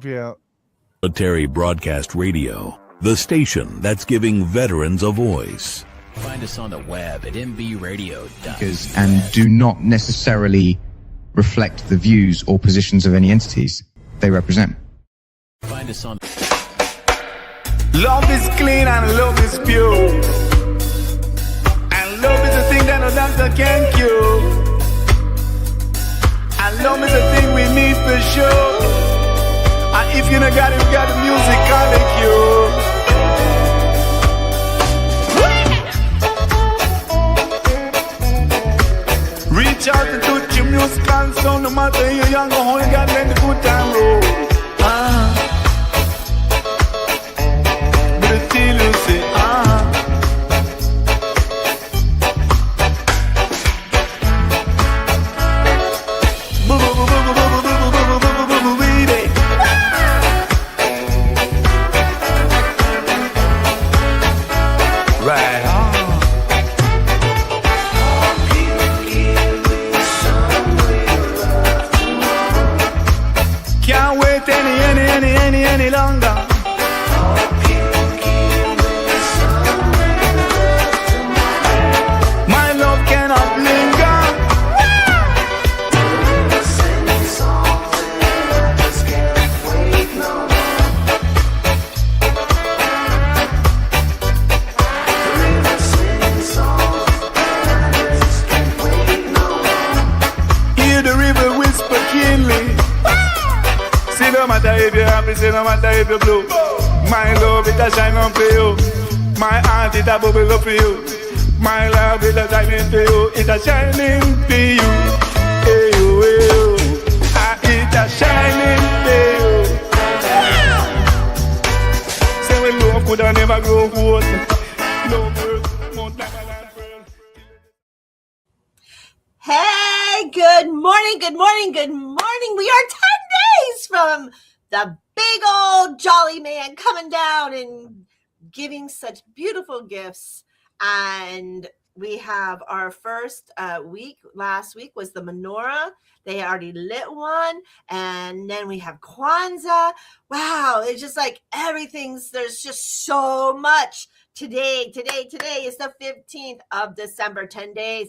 Yeah. Military Broadcast Radio, the station that's giving veterans a voice. Find us on the web at mbradio.com. And do not necessarily reflect the views or positions of any entities they represent. Find us on. Love is clean and love is pure. And love is a thing that no doctor can cure. And love is a thing we need for sure. And if you don't got it, we got the music calling you. Reach out and touch your musical sound. No matter you're young or old, you got to let the good time roll. But until you say right on. Can't wait any longer. My love cannot linger. Hear the river whisper keenly. See no matter if you're happy, see no matter if you're blue. My love it a shine on for you. My heart it a bubble up for you. My love it a shining for you. It a shining for you. Hey you, hey you. It a shining for you. Say when love could have never grow old. No girl won't never land pearl. Hey, good morning, good morning, good morning. We are 10 days from the big old jolly man coming down and giving such beautiful gifts. And we have our first week. Last week was the menorah. They already lit one. And then we have Kwanzaa. Wow, it's just like there's just so much. Today is the 15th of December, 10 days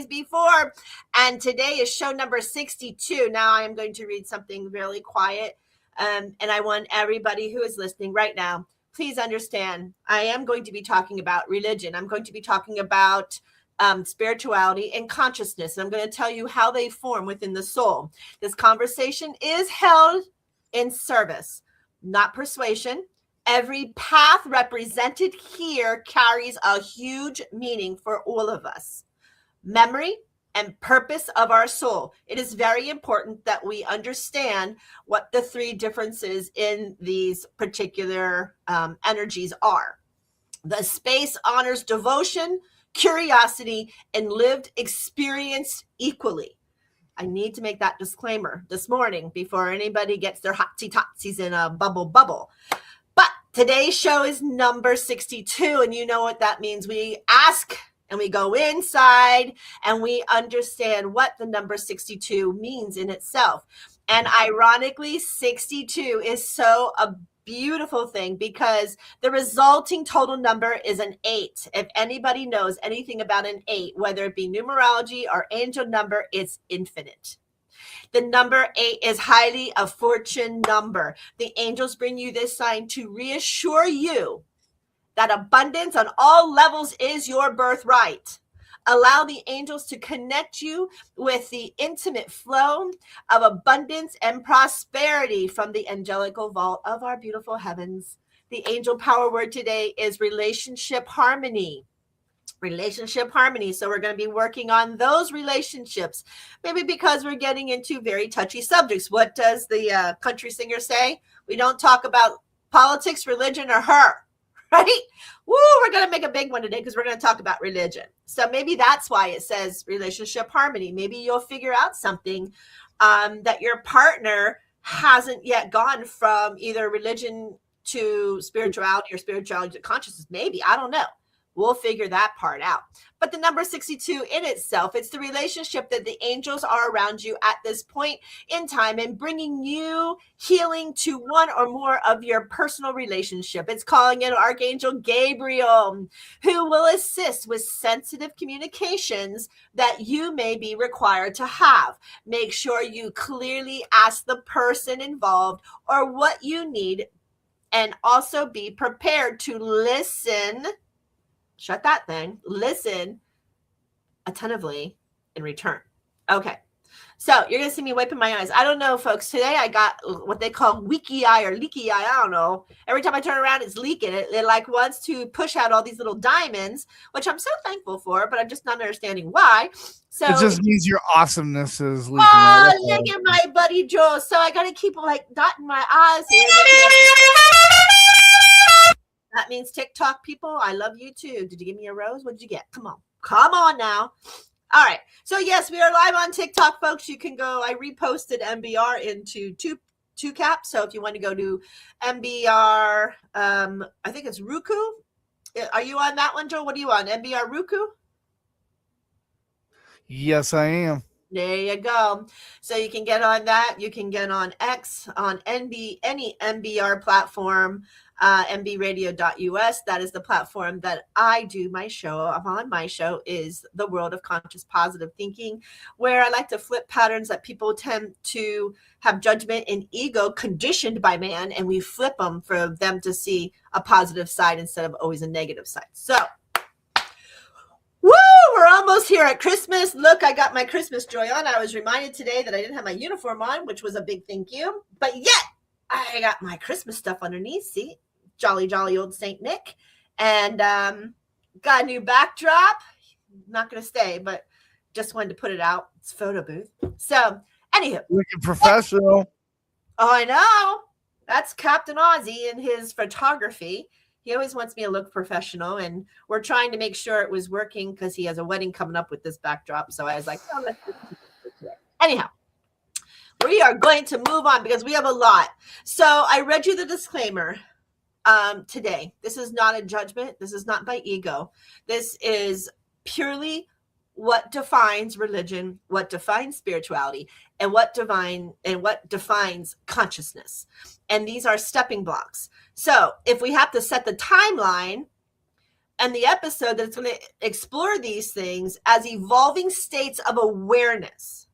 before. And today is show number 62. Now I am going to read something really quiet. And I want everybody who is listening right now, please understand, I am going to be talking about religion. I'm going to be talking about spirituality and consciousness. And I'm going to tell you how they form within the soul. This conversation is held in service, not persuasion. Every path represented here carries a huge meaning for all of us. Memory and purpose of our soul. It is very important that we understand what the three differences in these particular energies are. The space honors devotion, curiosity, and lived experience equally. I need to make that disclaimer this morning before anybody gets their hotsy-totsies in a bubble. But today's show is number 62, and you know what that means. We ask and we go inside and we understand what the number 62 means in itself. And ironically, 62 is so a beautiful thing because the resulting total number is an 8. If anybody knows anything about an 8, whether it be numerology or angel number, it's infinite. The number 8 is highly a fortune number. The angels bring you this sign to reassure you that abundance on all levels is your birthright. Allow the angels to connect you with the intimate flow of abundance and prosperity from the angelical vault of our beautiful heavens. The angel power word today is relationship harmony. Relationship harmony. So we're going to be working on those relationships, maybe because we're getting into very touchy subjects. What does the country singer say? We don't talk about politics, religion, or her, right? Woo, we're going to make a big one today because we're going to talk about religion. So maybe that's why it says relationship harmony. Maybe you'll figure out something that your partner hasn't yet gone from either religion to spirituality or spirituality to consciousness. Maybe, I don't know. We'll figure that part out. But the number 62 in itself, it's the relationship that the angels are around you at this point in time and bringing you healing to one or more of your personal relationship. It's calling in Archangel Gabriel, who will assist with sensitive communications that you may be required to have. Make sure you clearly ask the person involved or what you need, and also be prepared to listen. Shut that thing. Listen attentively in return. Okay. So you're going to see me wiping my eyes. I don't know, folks. Today I got what they call leaky eye or leaky eye. I don't know. Every time I turn around, it's leaking. It like wants to push out all these little diamonds, which I'm so thankful for, but I'm just not understanding why. So it just means your awesomeness is leaking. Oh, look at my buddy Joel. So I got to keep like dotting my eyes here. That means TikTok people. I love you too. Did you give me a rose? What did you get? Come on. Come on now. All right. So yes, we are live on TikTok, folks. You can go. I reposted MBR into TWOCPT. So if you want to go to MBR, I think it's Roku. Are you on that one, Joel? What are you on? MBR Roku? Yes, I am. There you go. So you can get on that. You can get on X, on any MBR platform, mbradio.us. That is the platform that I do my show. On my show is the World of Conscious Positive Thinking, where I like to flip patterns that people tend to have judgment and ego conditioned by man, and we flip them for them to see a positive side instead of always a negative side. So woo, we're almost here at Christmas. Look, I got my Christmas joy on. I was reminded today that I didn't have my uniform on, which was a big thank you. But yet, I got my Christmas stuff underneath. See, jolly old Saint Nick. And got a new backdrop. Not going to stay, but just wanted to put it out. It's photo booth. So, anywho. Looking professional. Oh, I know. That's Captain Ozzy and his photography. He always wants me to look professional, and we're trying to make sure it was working because he has a wedding coming up with this backdrop. So I was like, oh, let's just keep it today. Anyhow, we are going to move on because we have a lot. So I read you the disclaimer today. This is not a judgment. This is not by ego. This is purely what defines religion, what defines spirituality, and what defines consciousness. And these are stepping blocks. So if we have to set the timeline and the episode that's going to explore these things as evolving states of awareness.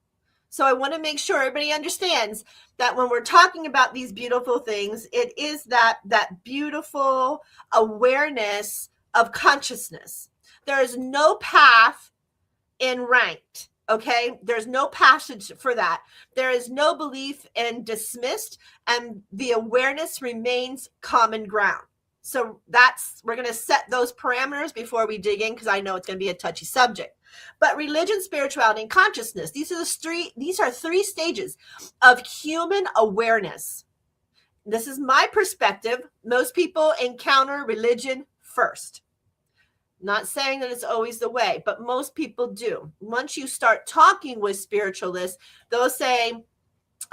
So I want to make sure everybody understands that when we're talking about these beautiful things, it is that beautiful awareness of consciousness. There is no path in ranked. Okay, there's no passage for that. There is no belief in dismissed, and the awareness remains common ground. So we're going to set those parameters before we dig in, because I know it's going to be a touchy subject. But religion, spirituality, and consciousness, these are three stages of human awareness. This is my perspective. Most people encounter religion first. Not saying that it's always the way, but most people do. Once you start talking with spiritualists, they'll say,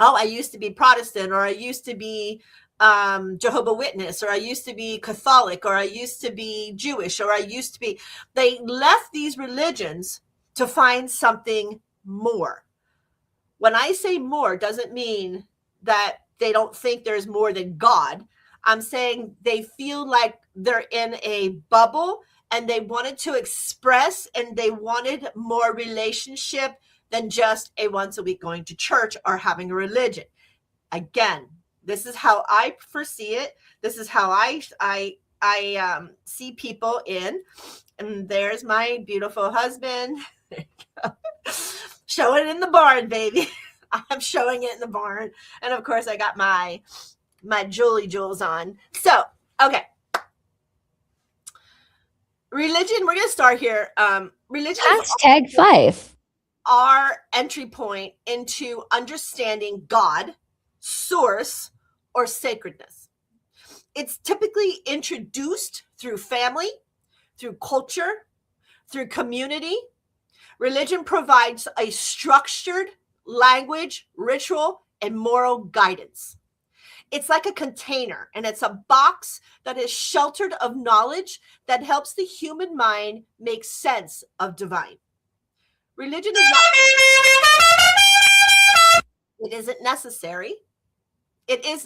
oh, I used to be Protestant, or I used to be Jehovah's Witness, or I used to be Catholic, or I used to be Jewish, or I used to be. They left these religions to find something more. When I say more, doesn't mean that they don't think there's more than God. I'm saying they feel like they're in a bubble, and they wanted to express, and they wanted more relationship than just a once a week going to church or having a religion. Again, this is how I foresee it. This is how I see people in. And there's my beautiful husband. There you go. Showing it in the barn, baby. I'm showing it in the barn. And of course, I got my jewels on. So, okay. Religion, we're going to start here. Religion # 5. Our entry point into understanding God, source, or sacredness. It's typically introduced through family, through culture, through community. Religion provides a structured language, ritual, and moral guidance. It's like a container, and it's a box that is sheltered of knowledge that helps the human mind make sense of divine. Religion is not, it isn't necessary. It is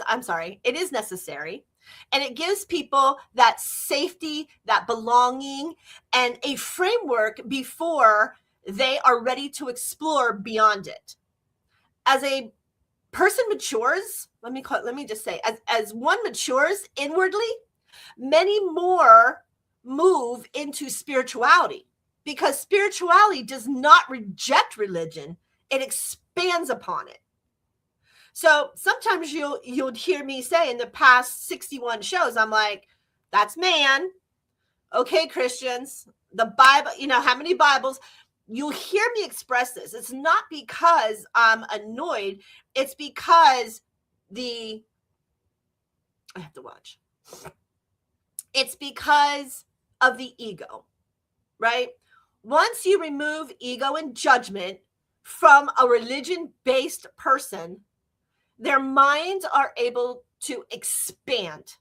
necessary. And it gives people that safety, that belonging, and a framework before they are ready to explore beyond it. As a person matures, let me just say, as one matures inwardly, many more move into spirituality, because spirituality does not reject religion, it expands upon it. So sometimes you'll hear me say in the past 61 shows, I'm like, that's man. Okay, Christians, the Bible, how many Bibles? You'll hear me express this. It's not because I'm annoyed. It's because I have to watch. It's because of the ego, right? Once you remove ego and judgment from a religion-based person, their minds are able to expand.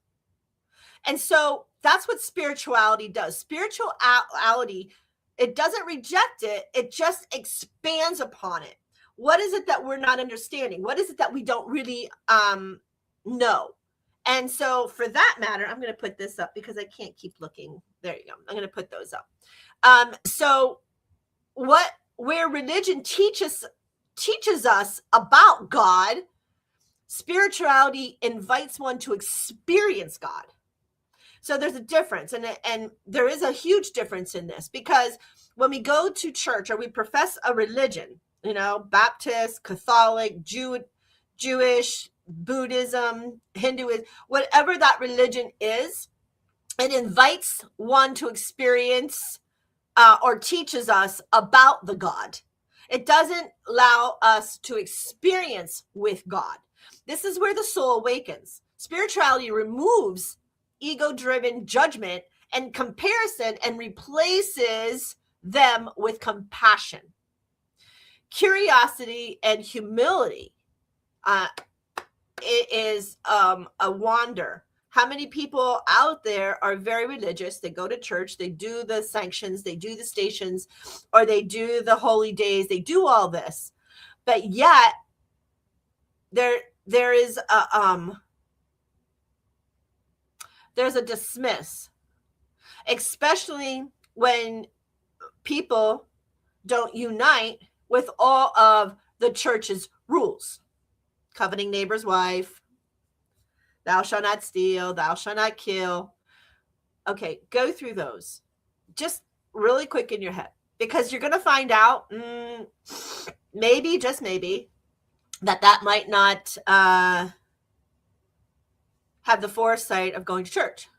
And so that's what spirituality does. Spirituality, it doesn't reject it. It just expands upon it. What is it that we're not understanding? What is it that we don't really know? And so for that matter, I'm going to put this up because I can't keep looking. There you go. I'm going to put those up. So where religion teaches us about God, spirituality invites one to experience God. So there's a difference, and there is a huge difference in this, because when we go to church or we profess a religion, Baptist, Catholic, Jewish, Buddhism, Hinduism, whatever that religion is, it invites one to experience or teaches us about the God. It doesn't allow us to experience with God. This is where the soul awakens. Spirituality removes ego-driven judgment and comparison and replaces them with compassion, curiosity, and humility. It is a wonder. How many people out there are very religious? They go to church, they do the sanctions, they do the stations, or they do the holy days, they do all this, but yet there is there's a dismiss, especially when people don't unite with all of the church's rules. Coveting neighbor's wife, thou shalt not steal, thou shalt not kill. Okay, go through those just really quick in your head, because you're going to find out maybe, just maybe, that might not have the foresight of going to church,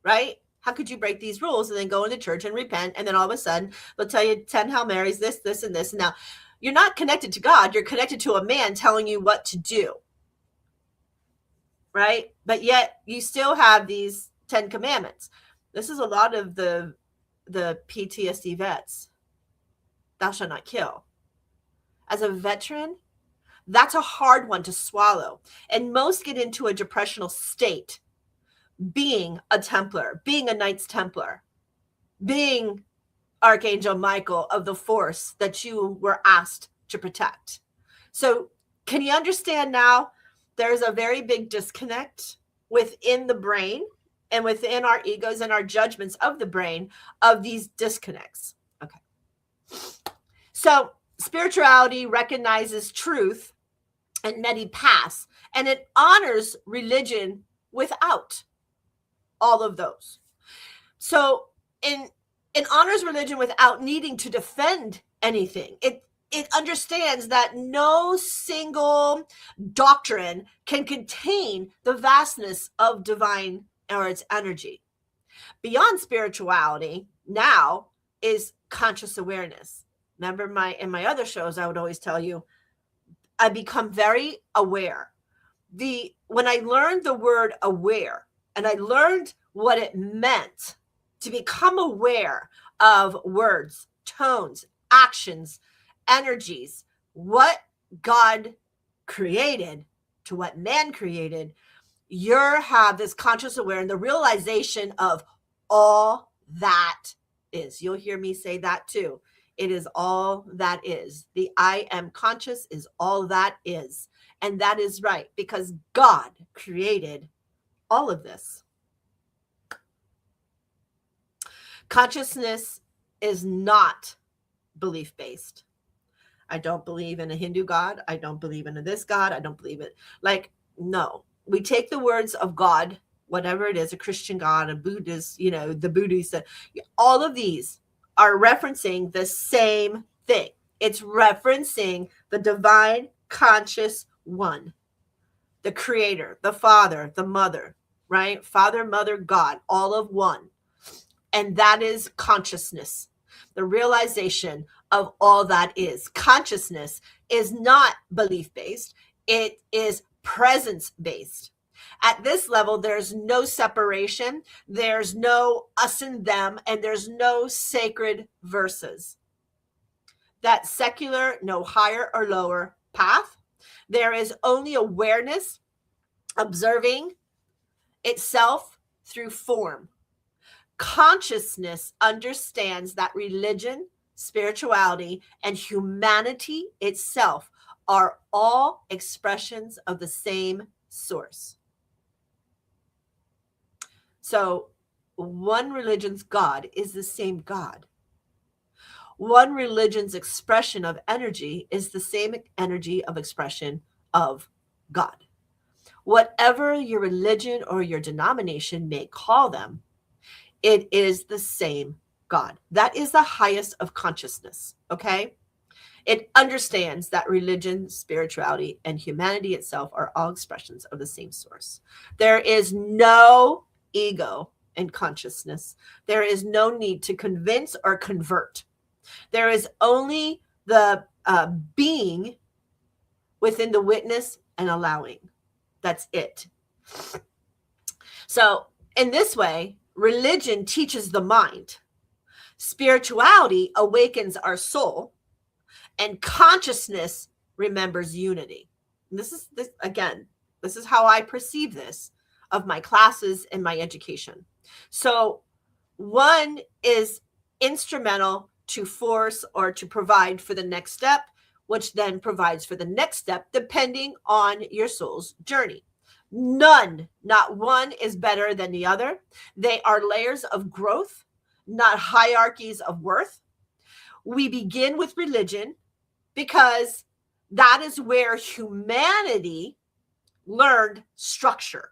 right? How could you break these rules and then go into church and repent, and then all of a sudden they'll tell you 10 Hail Marys, this, and this. Now, you're not connected to God. You're connected to a man telling you what to do, right? But yet you still have these 10 commandments. This is a lot of the PTSD vets. Thou shalt not kill. As a veteran, that's a hard one to swallow. And most get into a depressional state, being a Templar, being a Knights Templar, being Archangel Michael of the force that you were asked to protect. So can you understand now? There's a very big disconnect within the brain and within our egos and our judgments of the brain of these disconnects. Okay. So spirituality recognizes truth and many paths, and it honors religion without all of those. So it honors religion without needing to defend anything. It understands that no single doctrine can contain the vastness of divine or its energy. Beyond spirituality now is conscious awareness. Remember in my other shows, I would always tell you, I become very aware. When I learned the word aware, and I learned what it meant to become aware of words, tones, actions, energies, what God created to what man created, you have this conscious awareness, the realization of all that is. You'll hear me say that too. It is all that is. The I am conscious is all that is. And that is right, because God created all of this. Consciousness is not belief-based. I don't believe in a Hindu God. I don't believe in this God. I don't believe it. Like, no. We take the words of God, whatever it is, a Christian God, a Buddhist, the Buddhist, all of these are referencing the same thing. It's referencing the divine conscious one, the creator, the father, the mother, right? Father, mother, God, all of one. And that is consciousness, the realization of all that is. Consciousness is not belief-based. It is presence-based. At this level, there's no separation. There's no us and them, and there's no sacred verses. That secular, no higher or lower path. There is only awareness, observing itself through form. Consciousness understands that religion, spirituality, and humanity itself are all expressions of the same source. So one religion's God is the same God. One religion's expression of energy is the same energy of expression of God. Whatever your religion or your denomination may call them, it is the same God. That is the highest of consciousness, okay? It understands that religion, spirituality, and humanity itself are all expressions of the same source. There is no ego in consciousness. There is no need to convince or convert. There is only the being within the witness and allowing. That's it. So in this way, religion teaches the mind. Spirituality awakens our soul, and consciousness remembers unity. And this is how I perceive this of my classes and my education. So one is instrumental to force or to provide for the next step, which then provides for the next step, depending on your soul's journey. None, not one is better than the other. They are layers of growth, not hierarchies of worth. We begin with religion because that is where humanity learned structure,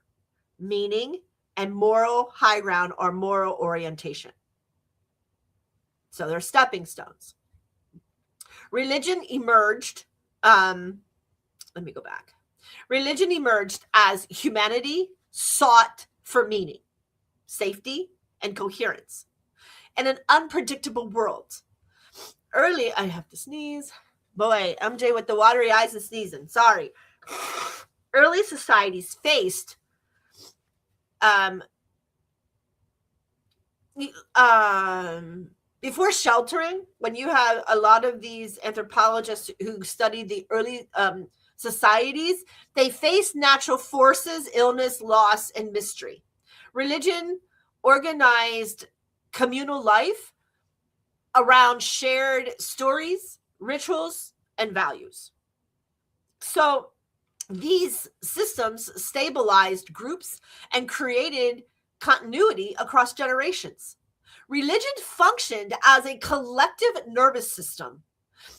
meaning, and moral high ground or moral orientation. So they're stepping stones. Religion emerged, let me go back. Religion emerged as humanity sought for meaning, safety, and coherence in an unpredictable world. Early, I have to sneeze. Boy, MJ with the watery eyes and sneezing. Sorry. Early societies faced before sheltering, when you have a lot of these anthropologists who study the early societies, they face natural forces, illness, loss, and mystery. Religion organized communal life around shared stories, rituals, and values. So these systems stabilized groups and created continuity across generations. Religion functioned as a collective nervous system.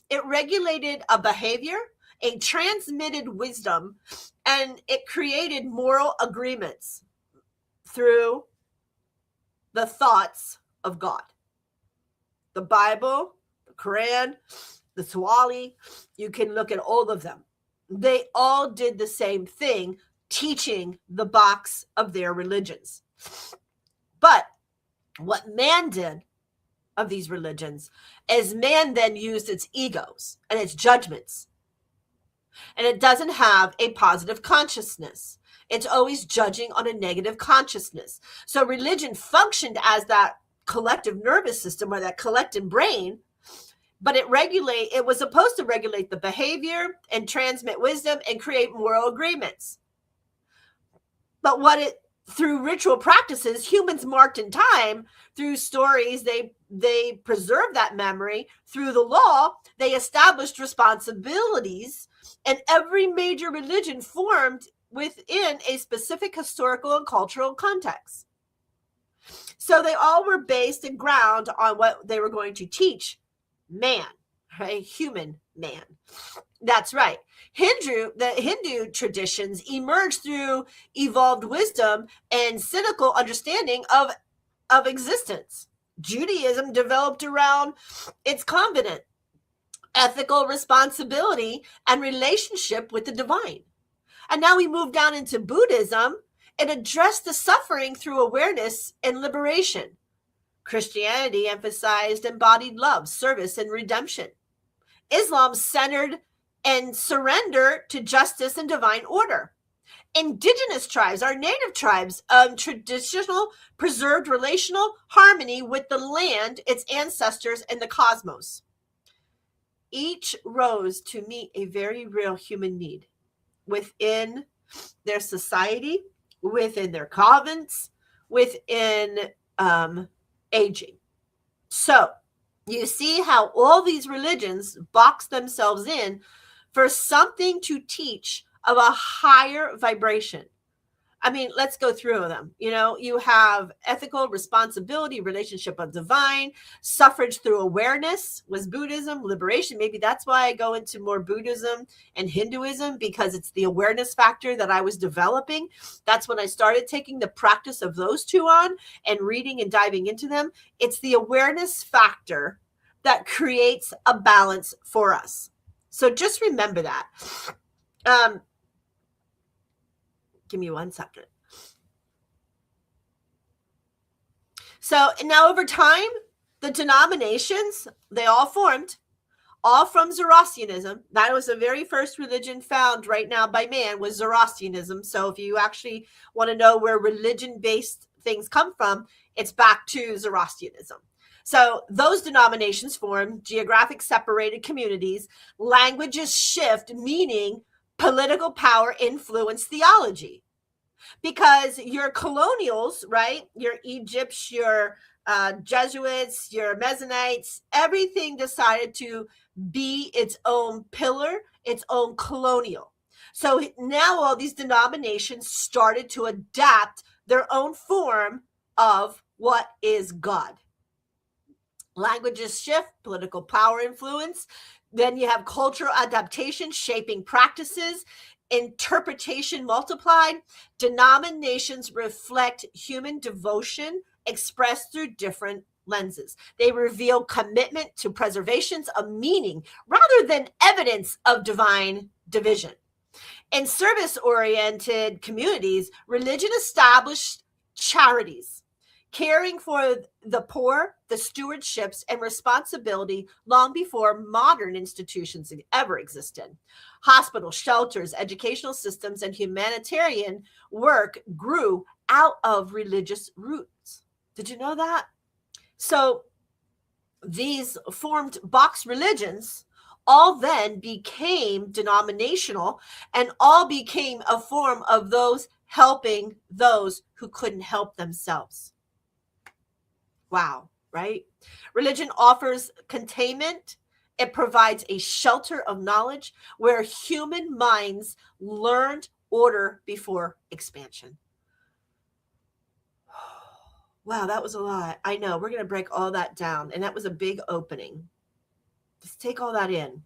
It regulated a behavior, a transmitted wisdom, and it created moral agreements through the thoughts of God. The Bible, the Quran, the Swali, you can look at all of them. They all did the same thing, teaching the box of their religions. But what man did of these religions is man then used its egos and its judgments. And it doesn't have a positive consciousness. It's always judging on a negative consciousness. So religion functioned as that collective nervous system or that collective brain, but it was supposed to regulate the behavior and transmit wisdom and create moral agreements. But through ritual practices, humans marked in time, through stories, they preserve that memory. Through the law, they established responsibilities, and every major religion formed within a specific historical and cultural context. So they all were based and ground on what they were going to teach man, right? Human man. That's right. The Hindu traditions emerged through evolved wisdom and cynical understanding of existence. Judaism developed around its covenant, ethical responsibility, and relationship with the divine. And now we move down into Buddhism and address the suffering through awareness and liberation. Christianity emphasized embodied love, service, and redemption. Islam centered and surrender to justice and divine order. Indigenous tribes, our native tribes, traditional, preserved relational harmony with the land, its ancestors, and the cosmos. Each rose to meet a very real human need within their society, within their province, within aging. So you see how all these religions box themselves in for something to teach of a higher vibration. I mean, let's go through them. You know, you have ethical responsibility, relationship of divine, suffrage through awareness was Buddhism, liberation. Maybe that's why I go into more Buddhism and Hinduism, because it's the awareness factor that I was developing. That's when I started taking the practice of those two on and reading and diving into them. It's the awareness factor that creates a balance for us. So just remember that. Give me 1 second. So now over time, the denominations, they all formed, all from Zoroastrianism. That was the very first religion found right now by man, was Zoroastrianism. So if you actually want to know where religion-based things come from, it's back to Zoroastrianism. So those denominations formed geographic separated communities. Languages shift, meaning political power influence theology, because your colonials, right? Your Egypts, your Jesuits, your Mennonites, everything decided to be its own pillar, its own colonial. So now all these denominations started to adapt their own form of what is God. Languages shift, political power influence. Then you have cultural adaptation, shaping practices, interpretation multiplied. Denominations reflect human devotion expressed through different lenses. They reveal commitment to preservations of meaning rather than evidence of divine division. In service-oriented communities, religion established charities, caring for the poor, the stewardships and responsibility long before modern institutions ever existed. Hospitals, shelters, educational systems, and humanitarian work grew out of religious roots. Did you know that? So these formed box religions all then became denominational and all became a form of those helping those who couldn't help themselves. Wow, right? Religion offers containment. It provides a shelter of knowledge where human minds learned order before expansion. Wow, that was a lot. I know. We're going to break all that down. And that was a big opening. Just take all that in.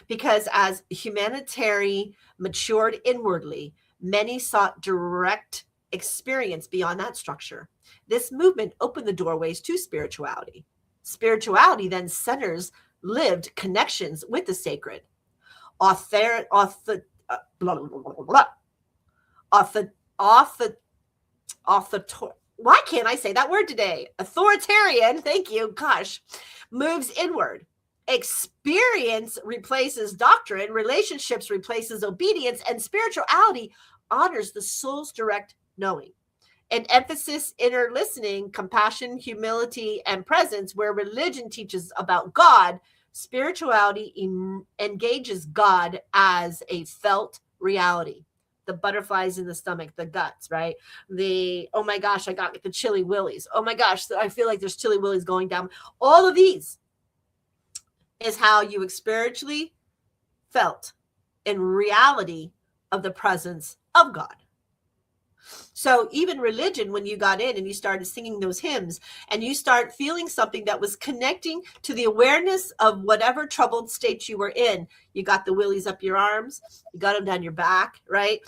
Because as humanity matured inwardly, many sought direct experience beyond that structure. This movement opened the doorways to spirituality. Spirituality then centers lived connections with the sacred. Why can't I say that word today? Authoritarian, thank you, gosh, moves inward. Experience replaces doctrine, relationships replaces obedience, and spirituality honors the soul's direct knowing. An emphasis, inner listening, compassion, humility, and presence, where religion teaches about God, spirituality engages God as a felt reality. the butterflies in the stomach, the guts, right? The, oh my gosh, I got the chilly willies. Oh my gosh, I feel like there's chilly willies going down. All of these is how you spiritually felt in reality of the presence of God. So even religion, when you got in and you started singing those hymns and you start feeling something that was connecting to the awareness of whatever troubled state you were in, you got the willies up your arms, you got them down your back, right?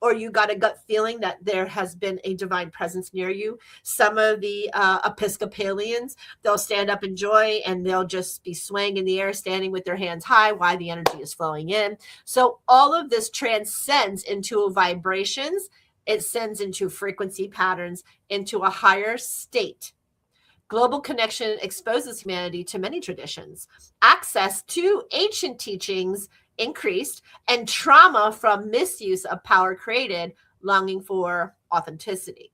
Or you got a gut feeling that there has been a divine presence near you. Some of the Episcopalians, they'll stand up in joy and they'll just be swaying in the air, standing with their hands high while the energy is flowing in. So all of this transcends into vibrations. It sends into frequency patterns, into a higher state. Global connection exposes humanity to many traditions. Access to ancient teachings increased, and trauma from misuse of power created longing for authenticity.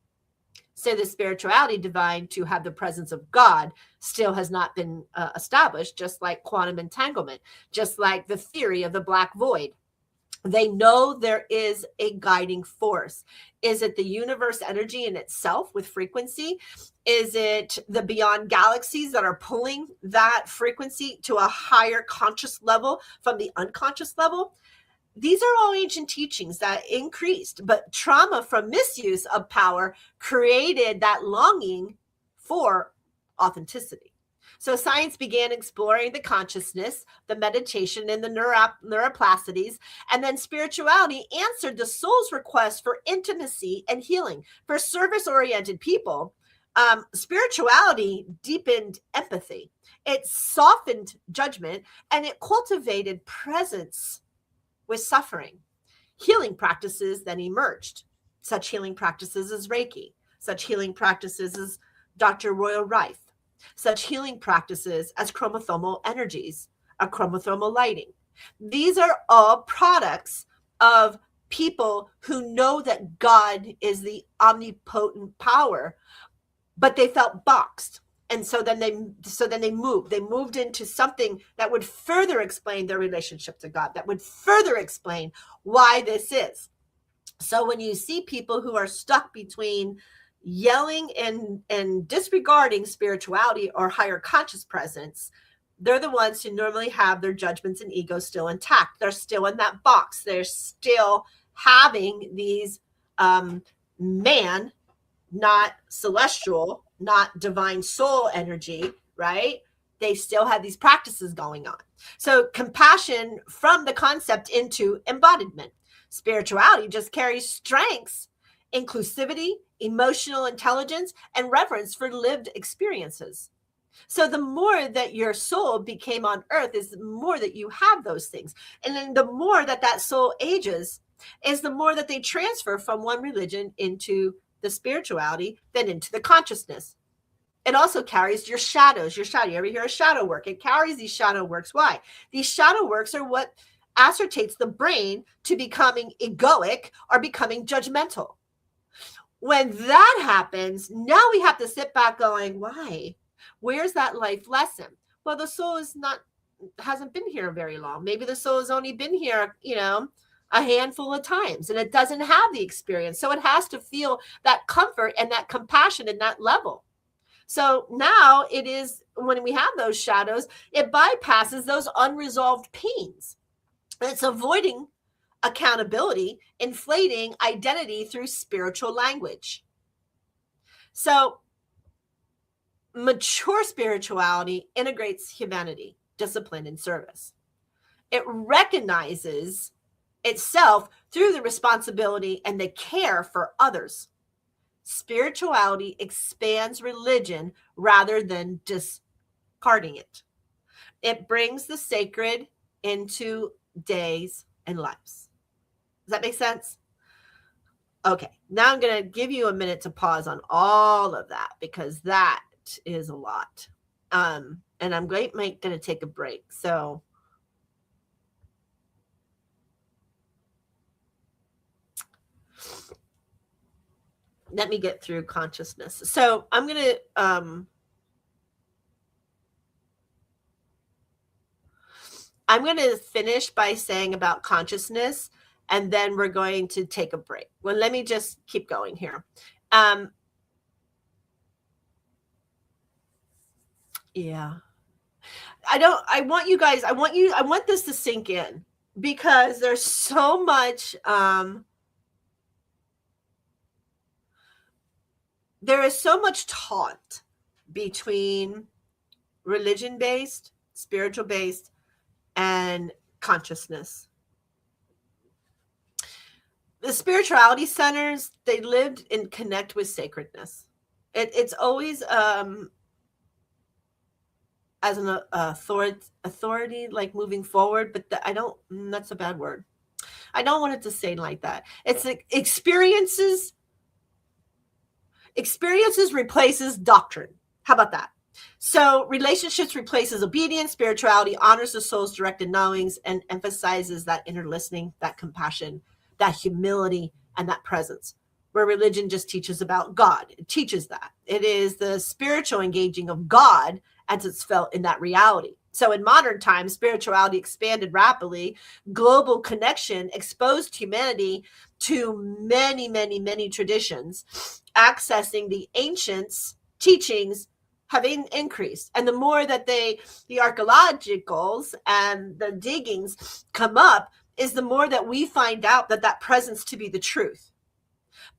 So the spirituality divine to have the presence of God still has not been established, just like quantum entanglement, just like the theory of the black void. They know there is a guiding force. Is it the universe energy in itself with frequency? Is it the beyond galaxies that are pulling that frequency to a higher conscious level from the unconscious level? These are all ancient teachings that increased, but trauma from misuse of power created that longing for authenticity. So science began exploring the consciousness, the meditation, and the neuroplasticities, and then spirituality answered the soul's request for intimacy and healing. For service-oriented people, spirituality deepened empathy. It softened judgment, and it cultivated presence with suffering. Healing practices then emerged. Such healing practices as Reiki, such healing practices as Dr. Royal Rife, such healing practices as chromosomal energies, a chromosomal lighting. These are all products of people who know that God is the omnipotent power, but they felt boxed. And so then they moved into something that would further explain their relationship to God, that would further explain why this is. So when you see people who are stuck between yelling and disregarding spirituality or higher conscious presence, they're the ones who normally have their judgments and egos still intact. They're still in that box. They're still having these man, not celestial, not divine soul energy, right? They still have these practices going on. So compassion from the concept into embodiment. Spirituality just carries strengths, inclusivity, emotional intelligence, and reverence for lived experiences. So the more that your soul became on earth is the more that you have those things. And then the more that that soul ages is the more that they transfer from one religion into the spirituality, then into the consciousness. It also carries your shadows, You ever hear of shadow work? It carries these shadow works. Why? These shadow works are what ascertains the brain to becoming egoic or becoming judgmental. When that happens, now we have to sit back going, why? Where's that life lesson? Well, the soul hasn't been here very long. Maybe the soul has only been here, a handful of times, and it doesn't have the experience. So it has to feel that comfort and that compassion and that level. So now it is, when we have those shadows, it bypasses those unresolved pains. It's avoiding accountability, inflating identity through spiritual language. So mature spirituality integrates humanity, discipline, and service. It recognizes itself through the responsibility and the care for others. Spirituality expands religion rather than discarding it. It brings the sacred into days and lives. Does that make sense? Okay, now I'm going to give you a minute to pause on all of that because that is a lot. And I'm going to take a break. So let me get through consciousness. So I'm going to finish by saying about consciousness and then we're going to take a break. Well, let me just keep going here. Yeah. I want this to sink in, because there's so much, there is so much taught between religion-based, spiritual-based, and consciousness. The spirituality centers, they lived and connect with sacredness. It's always as an authority, like moving forward, but that's a bad word. I don't want it to say like that. It's like experiences replaces doctrine. How about that? So relationships replaces obedience. Spirituality honors the soul's directed knowings and emphasizes that inner listening, that compassion, that humility, and that presence. Where religion just teaches about God. It teaches that. It is the spiritual engaging of God as it's felt in that reality. So in modern times, spirituality expanded rapidly. Global connection exposed humanity to many, many, many traditions. Accessing the ancients' teachings have increased. And the more that the archaeologicals and the diggings come up, is the more that we find out that presence to be the truth.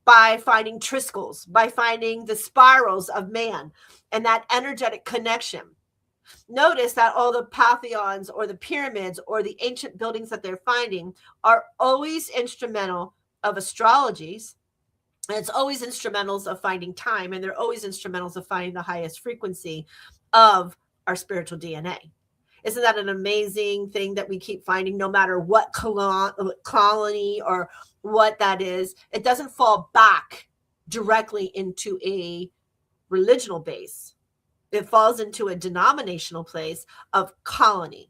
By finding triskels, by finding the spirals of man and that energetic connection. Notice that all the pantheons or the pyramids or the ancient buildings that they're finding are always instrumental of astrologies. And it's always instrumentals of finding time. And they're always instrumentals of finding the highest frequency of our spiritual DNA. Isn't that an amazing thing that we keep finding, no matter what colony or what that is? It doesn't fall back directly into a religional base. It falls into a denominational place of colony.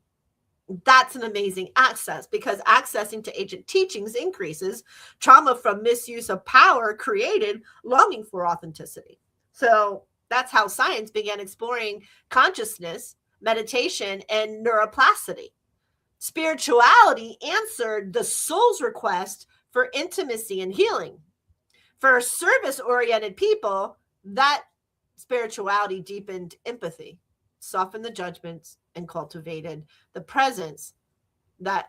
That's an amazing access, because accessing to ancient teachings increases. Trauma from misuse of power created longing for authenticity. So that's how science began exploring consciousness, meditation, and neuroplasticity. Spirituality answered the soul's request for intimacy and healing. For service-oriented people, that spirituality deepened empathy, softened the judgments, and cultivated the presence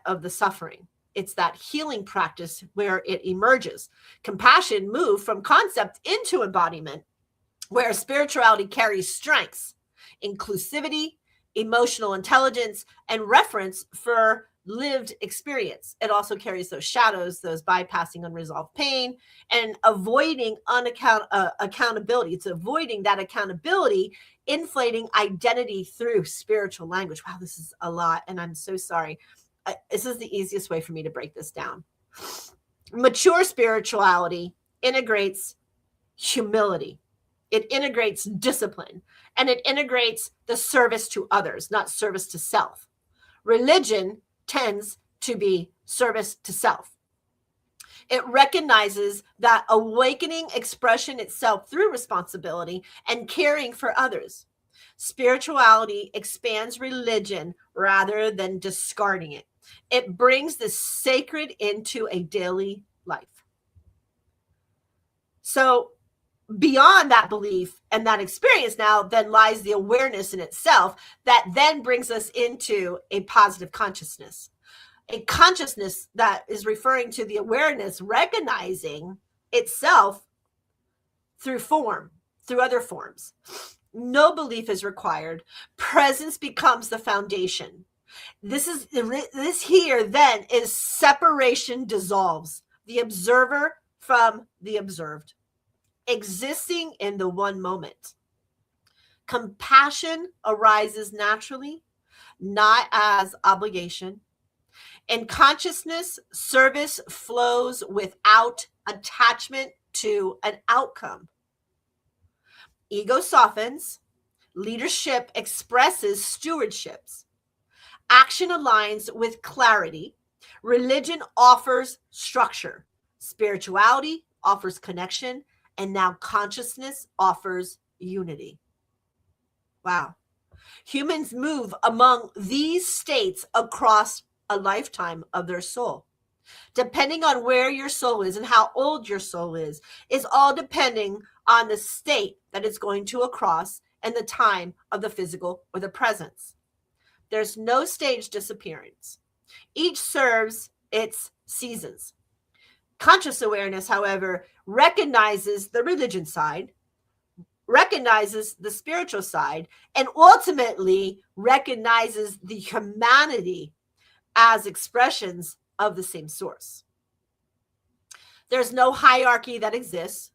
of the suffering. It's that healing practice where it emerges. Compassion moved from concept into embodiment, where spirituality carries strengths, inclusivity, emotional intelligence, and reference for lived experience. It also carries those shadows, those bypassing unresolved pain, and avoiding accountability. It's avoiding that accountability, inflating identity through spiritual language. Wow, this is a lot, and I'm so sorry. This is the easiest way for me to break this down. Mature spirituality integrates humility. It integrates discipline, and it integrates the service to others, not service to self. Religion tends to be service to self. It recognizes that awakening expression itself through responsibility and caring for others. Spirituality expands religion rather than discarding it. It brings the sacred into a daily life. So beyond that belief and that experience now then lies the awareness in itself that then brings us into a positive consciousness. A consciousness that is referring to the awareness, recognizing itself through form, through other forms. No belief is required. Presence becomes the foundation. This here then is separation dissolves. The observer from the observed. Existing in the one moment. Compassion arises naturally, not as obligation. In consciousness, service flows without attachment to an outcome. Ego softens. Leadership expresses stewardships. Action aligns with clarity. Religion offers structure. Spirituality offers connection. And now consciousness offers unity. Wow. Humans move among these states across a lifetime of their soul. depending on where your soul is and how old your soul is all depending on the state that it's going to across and the time of the physical or the presence. There's no stage disappearance. Each serves its seasons. Conscious awareness, however, recognizes the religion side, recognizes the spiritual side, and ultimately recognizes the humanity as expressions of the same source. There's no hierarchy that exists.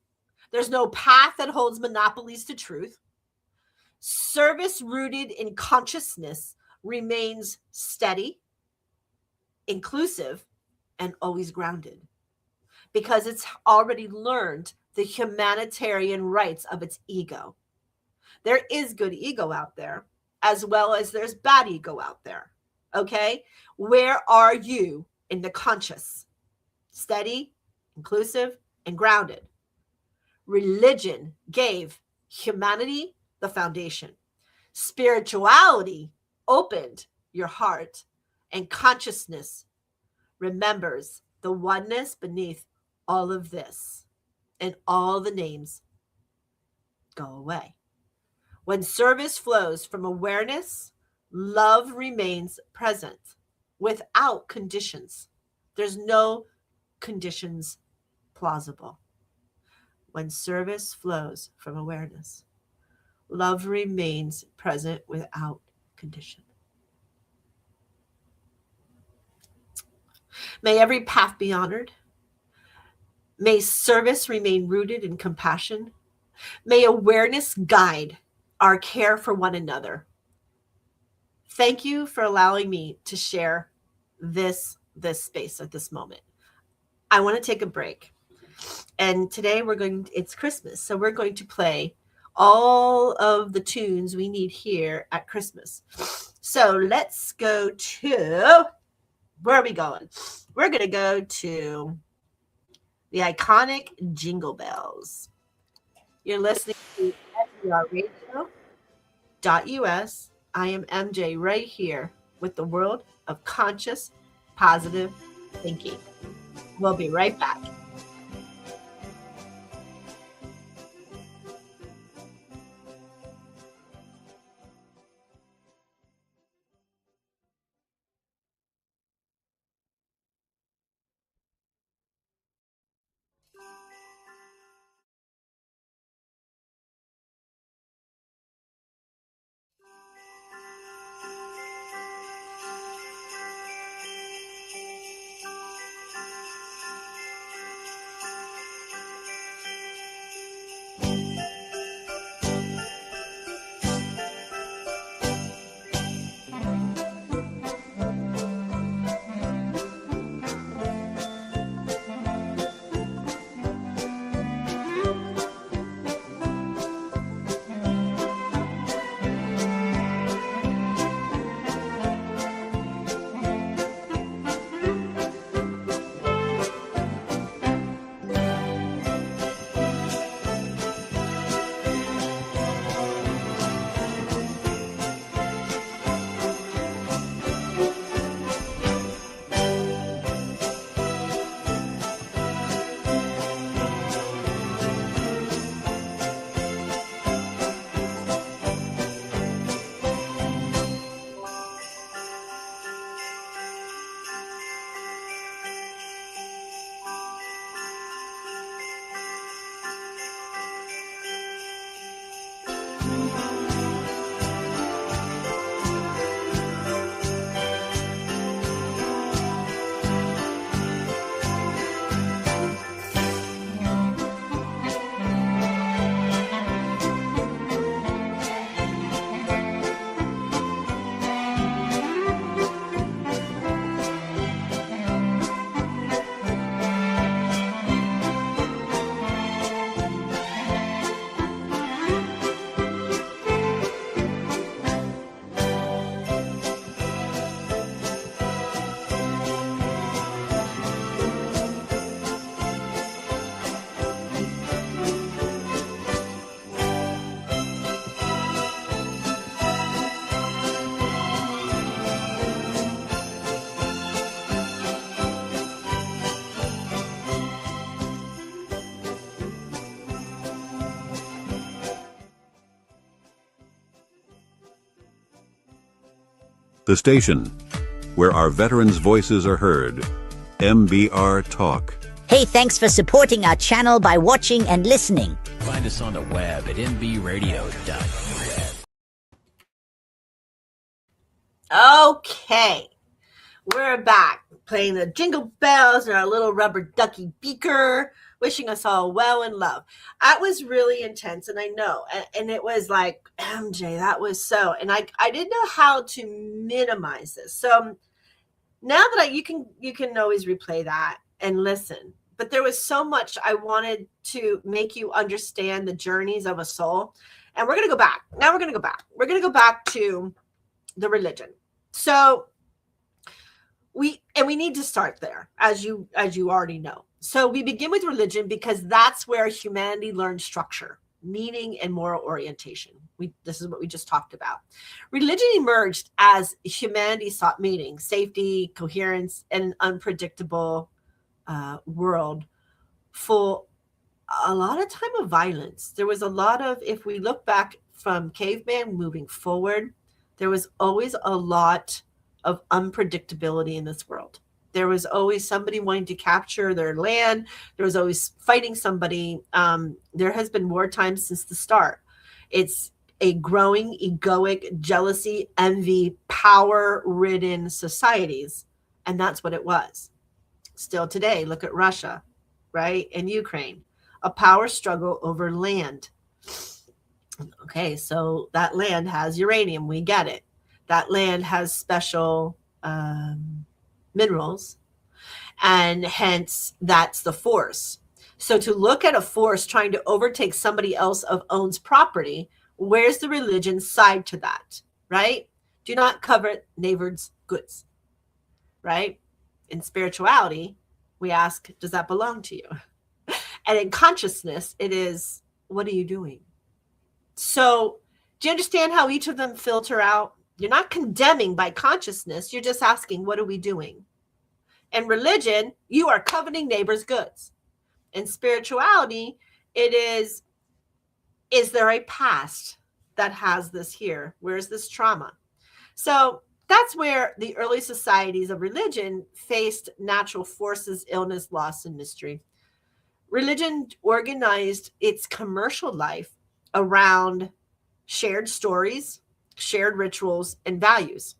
There's no path that holds monopolies to truth. Service rooted in consciousness remains steady, inclusive, and always grounded because it's already learned the humanitarian rights of its ego. There is good ego out there, as well as there's bad ego out there. Okay? Where are you in the conscious? Steady, inclusive, and grounded. Religion gave humanity the foundation. Spirituality opened your heart, and consciousness remembers the oneness beneath all of this, and all the names go away. When service flows from awareness, love remains present without conditions. There's no conditions plausible. When service flows from awareness, love remains present without condition. May every path be honored. May service remain rooted in compassion. May awareness guide our care for one another. Thank you for allowing me to share this space at this moment. I want to take a break. And today it's Christmas, so we're going to play all of the tunes we need here at Christmas. So let's go to, where are we going? We're going to go to the iconic Jingle Bells. You're listening to SBRradio.us. I am MJ right here with the world of conscious, positive thinking. We'll be right back. The station where our veterans' voices are heard. MBR Talk. Hey, thanks for supporting our channel by watching and listening. Find us on the web at mbradio.net. Okay, we're back playing the jingle bells in our little rubber ducky beaker, wishing us all well and love. That was really intense, and I know, and it was like, MJ, that was so, and I didn't know how to minimize this. So now that you can always replay that and listen, but there was so much I wanted to make you understand the journeys of a soul, and we're going to go back. Now we're going to go back. We're going to go back to the religion. So we need to start there, as you already know. So we begin with religion because that's where humanity learned structure, meaning, and moral orientation. This is what we just talked about. Religion emerged as humanity sought meaning, safety, coherence, and an unpredictable world full a lot of time of violence. There was a lot of, if we look back from caveman moving forward, there was always a lot of unpredictability in this world. There was always somebody wanting to capture their land. There was always fighting somebody. There has been wartime since the start. It's a growing egoic, jealousy, envy, power-ridden societies. And that's what it was. Still today, look at Russia, right? And Ukraine, a power struggle over land. Okay, so that land has uranium. We get it. That land has special minerals, and hence that's the force. So to look at a force trying to overtake somebody else of owns property, where's the religion side to that, right? Do not covet neighbor's goods, right? In spirituality, we ask, does that belong to you? And in consciousness, it is, what are you doing? So do you understand how each of them filter out? You're not condemning by consciousness. You're just asking, what are we doing? In religion, you are coveting neighbor's goods. In spirituality, it is there a past that has this here? Where's this trauma? So that's where the early societies of religion faced natural forces, illness, loss, and mystery. Religion organized its commercial life around shared stories, shared rituals, and values.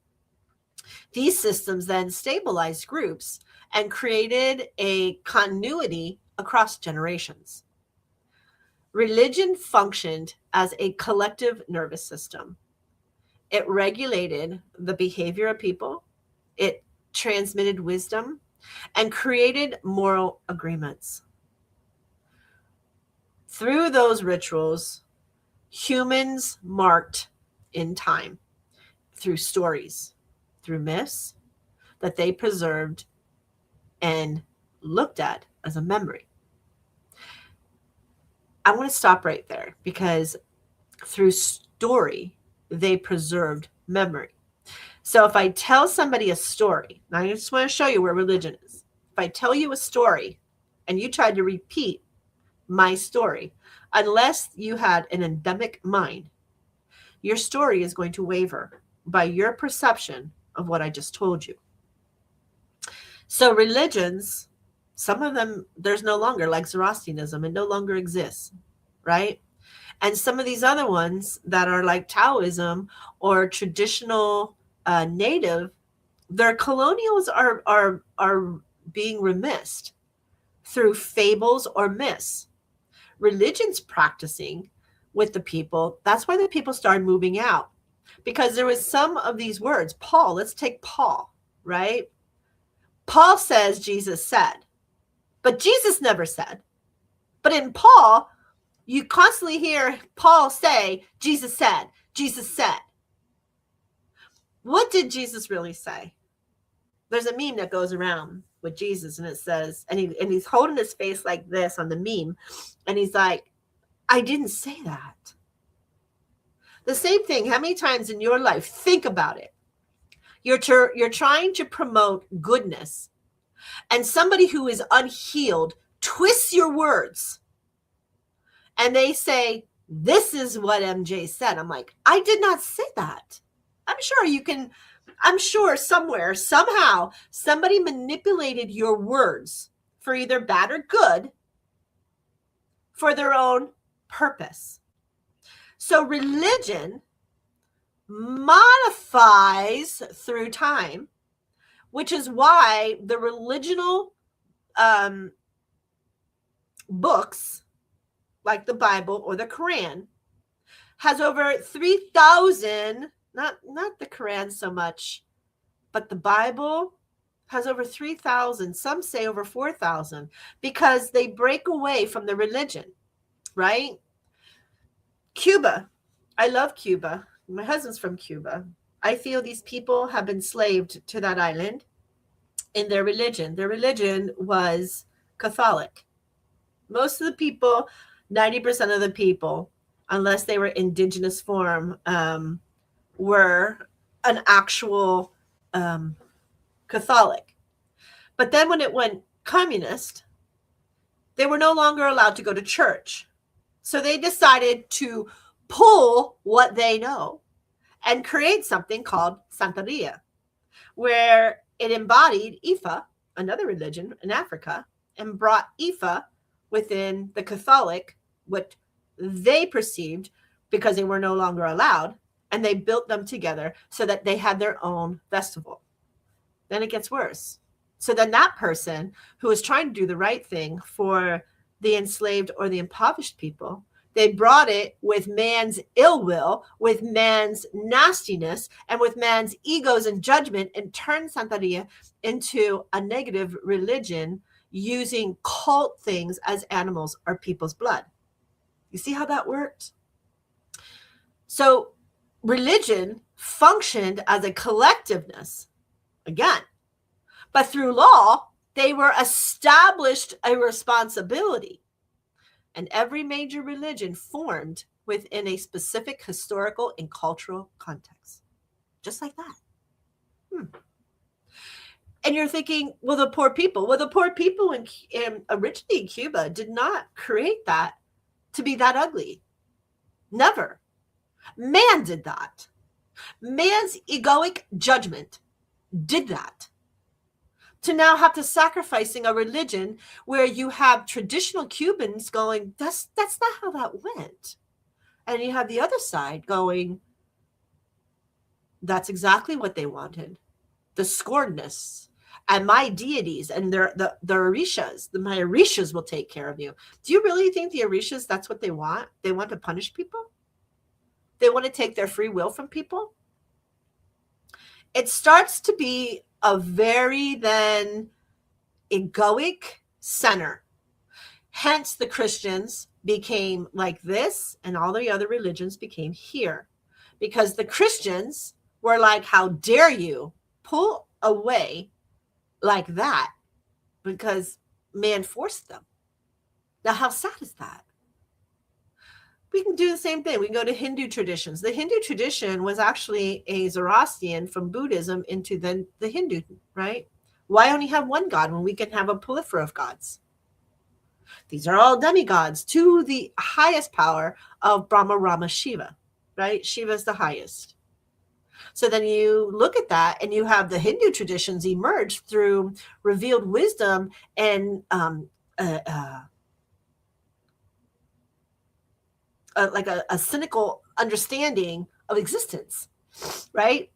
These systems then stabilized groups and created a continuity across generations. Religion functioned as a collective nervous system. It regulated the behavior of people, it transmitted wisdom, and created moral agreements. Through those rituals, humans marked in time through stories, through myths that they preserved and looked at as a memory. I want to stop right there because through story, they preserved memory. So if I tell somebody a story, now I just want to show you where religion is. If I tell you a story and you tried to repeat my story, unless you had an endemic mind, your story is going to waver by your perception of what I just told you. So religions, some of them, there's no longer, like Zoroastrianism, it no longer exists, right? And some of these other ones that are like Taoism or traditional native, their colonials are being remissed through fables or myths. Religion's practicing with the people. That's why the people started moving out, because there was some of these words. Paul, let's take Paul, right? Paul says Jesus said, but Jesus never said. But in Paul, you constantly hear Paul say, Jesus said, Jesus said. What did Jesus really say? There's a meme that goes around with Jesus, and it says, and he's holding his face like this on the meme, and he's like, I didn't say that. The same thing, how many times in your life, think about it. You're trying to promote goodness, and somebody who is unhealed twists your words, and they say, this is what MJ said. I'm like, I did not say that. I'm sure you can I'm sure somewhere, somehow, somebody manipulated your words for either bad or good for their own purpose. So religion modifies through time, which is why the religional books like the Bible or the Quran has over 3,000, not the Quran so much, but the Bible has over 3,000, some say over 4,000, because they break away from the religion, right? Cuba, I love Cuba. My husband's from Cuba. I feel these people have been enslaved to that island in their religion. Their religion was Catholic. Most of the people, 90% of the people, unless they were indigenous form, were an actual Catholic. But then when it went communist, they were no longer allowed to go to church. So they decided to pull what they know and create something called Santeria, where it embodied Ifa, another religion in Africa, and brought Ifa within the Catholic, what they perceived, because they were no longer allowed, and they built them together so that they had their own festival. Then it gets worse. So then that person who was trying to do the right thing for the enslaved or the impoverished people, they brought it with man's ill will, with man's nastiness, and with man's egos and judgment, and turned Santeria into a negative religion using cult things as animals or people's blood. You see how that worked? So religion functioned as a collectiveness, again, but through law, they were established a responsibility. And every major religion formed within a specific historical and cultural context. Just like that. And you're thinking, well, the poor people. Well, the poor people in originally in Cuba did not create that to be that ugly. Never. Man did that. Man's egoic judgment did that. To now have to sacrificing a religion where you have traditional Cubans going, that's not how that went. And you have the other side going, that's exactly what they wanted. The scornedness and my deities and the Orishas, my Orishas will take care of you. Do you really think the Orishas, that's what they want? They want to punish people? They want to take their free will from people? It starts to be a very then egoic center. Hence the Christians became like this and all the other religions became here. Because the Christians were like, how dare you pull away like that? Because man forced them. Now how sad is that? We can do the same thing. We can go to Hindu traditions. The Hindu tradition was actually a Zoroastrian from Buddhism into the Hindu, right? Why only have one God when we can have a plethora of gods? These are all demigods to the highest power of Brahma, Rama, Shiva, right? Shiva is the highest. So then you look at that and you have the Hindu traditions emerge through revealed wisdom and like a cynical understanding of existence, right?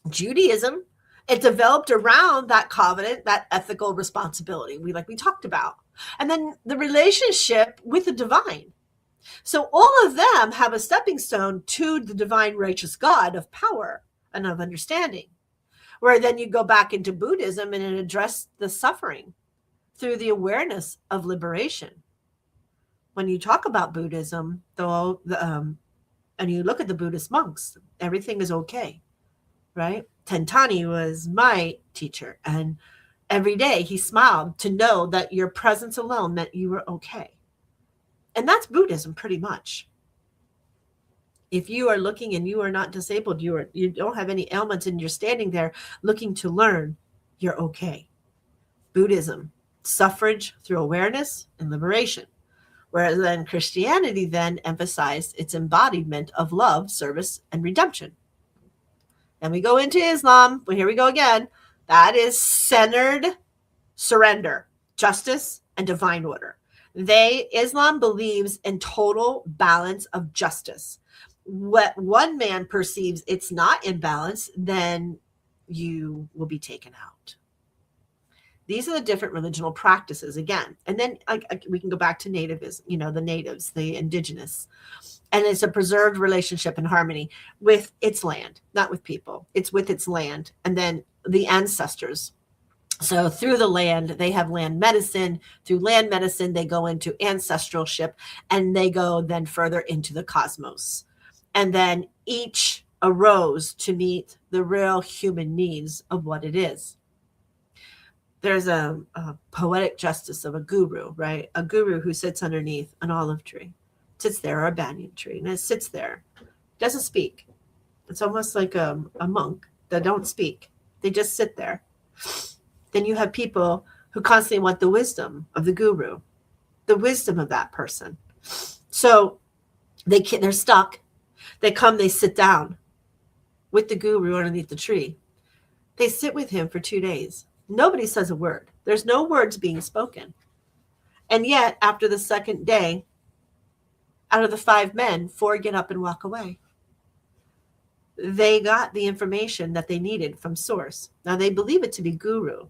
Judaism, it developed around that covenant, that ethical responsibility we talked about. And then the relationship with the divine. So all of them have a stepping stone to the divine righteous God of power and of understanding, where then you go back into Buddhism and address the suffering through the awareness of liberation. When you talk about Buddhism, though, and you look at the Buddhist monks, everything is okay, right? Tentani was my teacher, and every day he smiled to know that your presence alone meant you were okay. And that's Buddhism pretty much. If you are looking and you are not disabled, you don't have any ailments and you're standing there looking to learn, you're okay. Buddhism, suffrage through awareness and liberation. Whereas then Christianity then emphasized its embodiment of love, service, and redemption. Then we go into Islam. Well, here we go again. That is centered surrender, justice, and divine order. Islam believes in total balance of justice. What one man perceives it's not in balance, then you will be taken out. These are the different religional practices again. And then we can go back to nativism, the natives, the indigenous. And it's a preserved relationship and harmony with its land, not with people. It's with its land. And then the ancestors. So through the land, they have land medicine. Through land medicine, they go into ancestralship, and they go then further into the cosmos. And then each arose to meet the real human needs of what it is. There's a poetic justice of a guru, right? A guru who sits underneath an olive tree, sits there, or a banyan tree, and it sits there, doesn't speak. It's almost like a monk that don't speak. They just sit there. Then you have people who constantly want the wisdom of the guru, the wisdom of that person. So they're stuck. They come, they sit down with the guru underneath the tree. They sit with him for 2 days. Nobody says a word. There's no words being spoken. And yet, after the second day, out of the 5 men, 4 get up and walk away. They got the information that they needed from source. Now, they believe it to be guru.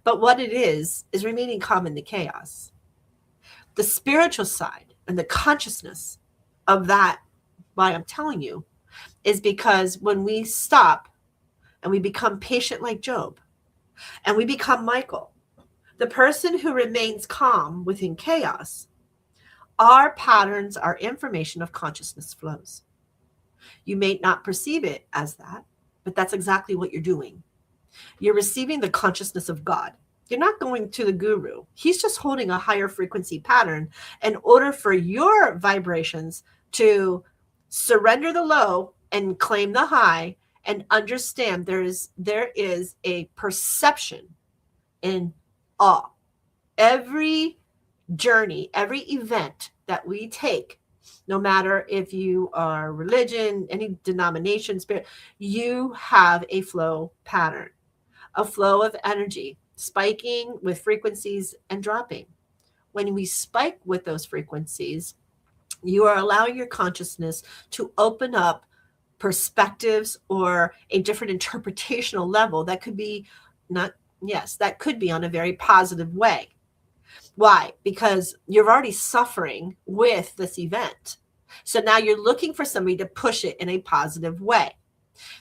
But what it is remaining calm in the chaos. The spiritual side and the consciousness of that, why I'm telling you, is because when we stop and we become patient like Job, and we become Michael, the person who remains calm within chaos, our patterns, our information of consciousness flows. You may not perceive it as that, but that's exactly what you're doing. You're receiving the consciousness of God. You're not going to the guru. He's just holding a higher frequency pattern in order for your vibrations to surrender the low and claim the high, and understand there is a perception in awe. Every journey, every event that we take, no matter if you are religion, any denomination, spirit, you have a flow pattern, a flow of energy, spiking with frequencies and dropping. When we spike with those frequencies, you are allowing your consciousness to open up perspectives or a different interpretational level that could be that could be on a very positive way. Why? Because you're already suffering with this event. So now you're looking for somebody to push it in a positive way.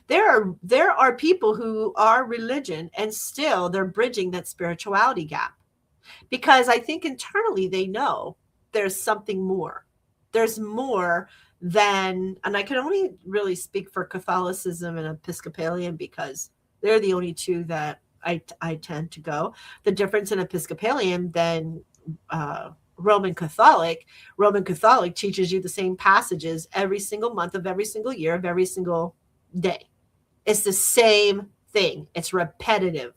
There are people who are religion and still they're bridging that spirituality gap, because I think internally they know there's something more. There's more than, and I can only really speak for Catholicism and Episcopalian because they're the only two that I tend to go. The difference in Episcopalian than Roman Catholic teaches you the same passages every single month of every single year of every single day. It's the same thing. It's repetitive.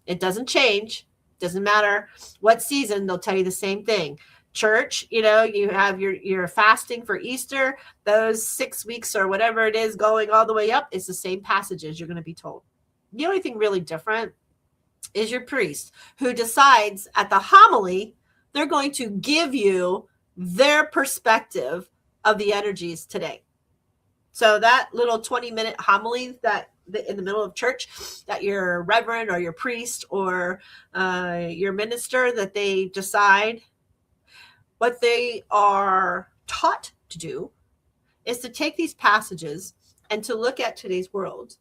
It doesn't change. Doesn't matter what season, they'll tell you the same thing. Church, you have your fasting for Easter, those 6 weeks or whatever it is going all the way up, it's the same passages you're going to be told. The only thing really different is your priest, who decides at the homily, they're going to give you their perspective of the energies today. So that little 20-minute homily that in the middle of church, that your reverend or your priest or your minister, that they decide, what they are taught to do is to take these passages and to look at today's world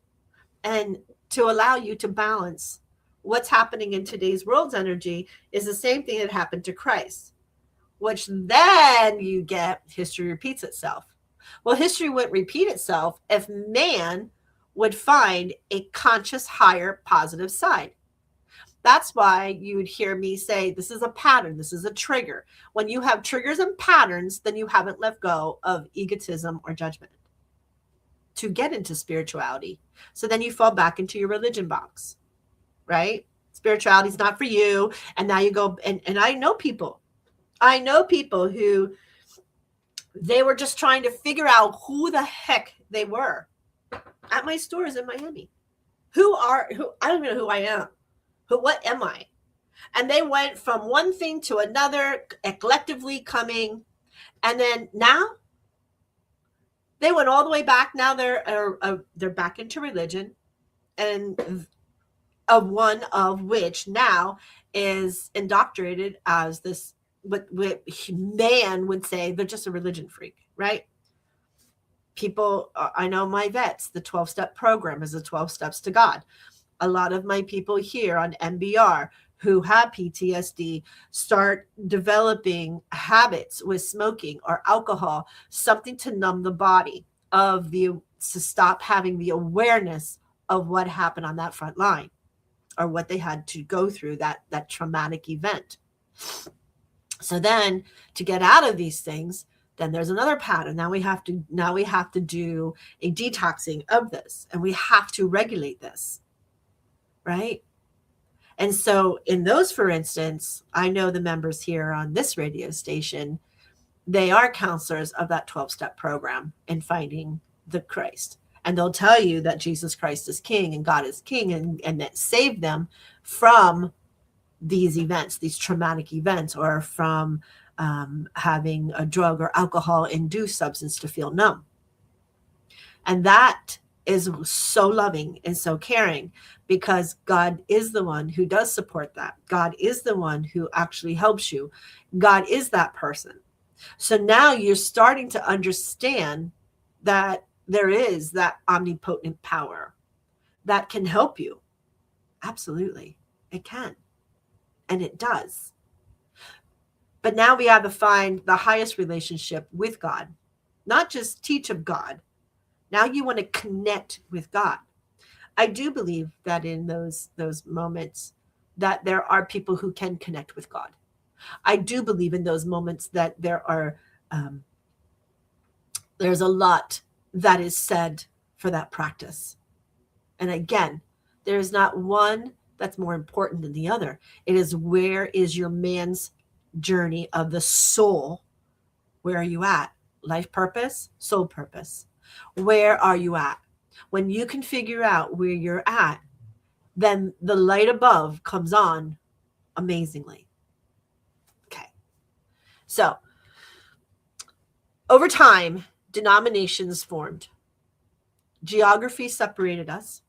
and to allow you to balance what's happening in today's world's energy is the same thing that happened to Christ, which then you get history repeats itself. Well, history wouldn't repeat itself if man would find a conscious, higher, positive side. That's why you would hear me say, this is a pattern, this is a trigger. When you have triggers and patterns, then you haven't let go of egotism or judgment to get into spirituality. So then you fall back into your religion box, right? Spirituality is not for you. And now you go, and I know people who they were just trying to figure out who the heck they were. at my stores in Miami. Who I don't even know who I am. What am I? And they went from one thing to another, collectively coming. And then now they went all the way back. Now they're back into religion, and one of which now is indoctrinated as this, what man would say, they're just a religion freak, right? People, I know my vets, the 12-step program is the 12 steps to God. A lot of my people here on MBR who have PTSD start developing habits with smoking or alcohol, something to numb the body to stop having the awareness of what happened on that front line or what they had to go through, that traumatic event. So then to get out of these things, then there's another pattern. Now we have to do a detoxing of this, and we have to regulate this, right? And so in those, for instance, I know the members here on this radio station, they are counselors of that 12-step program in finding the Christ. And they'll tell you that Jesus Christ is king and God is king, and that saved them from these events, these traumatic events, or from having a drug or alcohol-induced substance to feel numb. And that is so loving and so caring, because God is the one who does support that. God is the one who actually helps you. God is that person. So now you're starting to understand that there is that omnipotent power that can help you. Absolutely. It can. And it does. But now we have to find the highest relationship with God, not just teach of God. Now you want to connect with God. I do believe that in those moments that there are people who can connect with God. I do believe in those moments that there's a lot that is said for that practice. And again, there is not one that's more important than the other. It is, where is your man's journey of the soul? Where are you at? Life purpose, soul purpose. Where are you at? When you can figure out where you're at, then the light above comes on amazingly. Okay. So over time, denominations formed. Geography separated us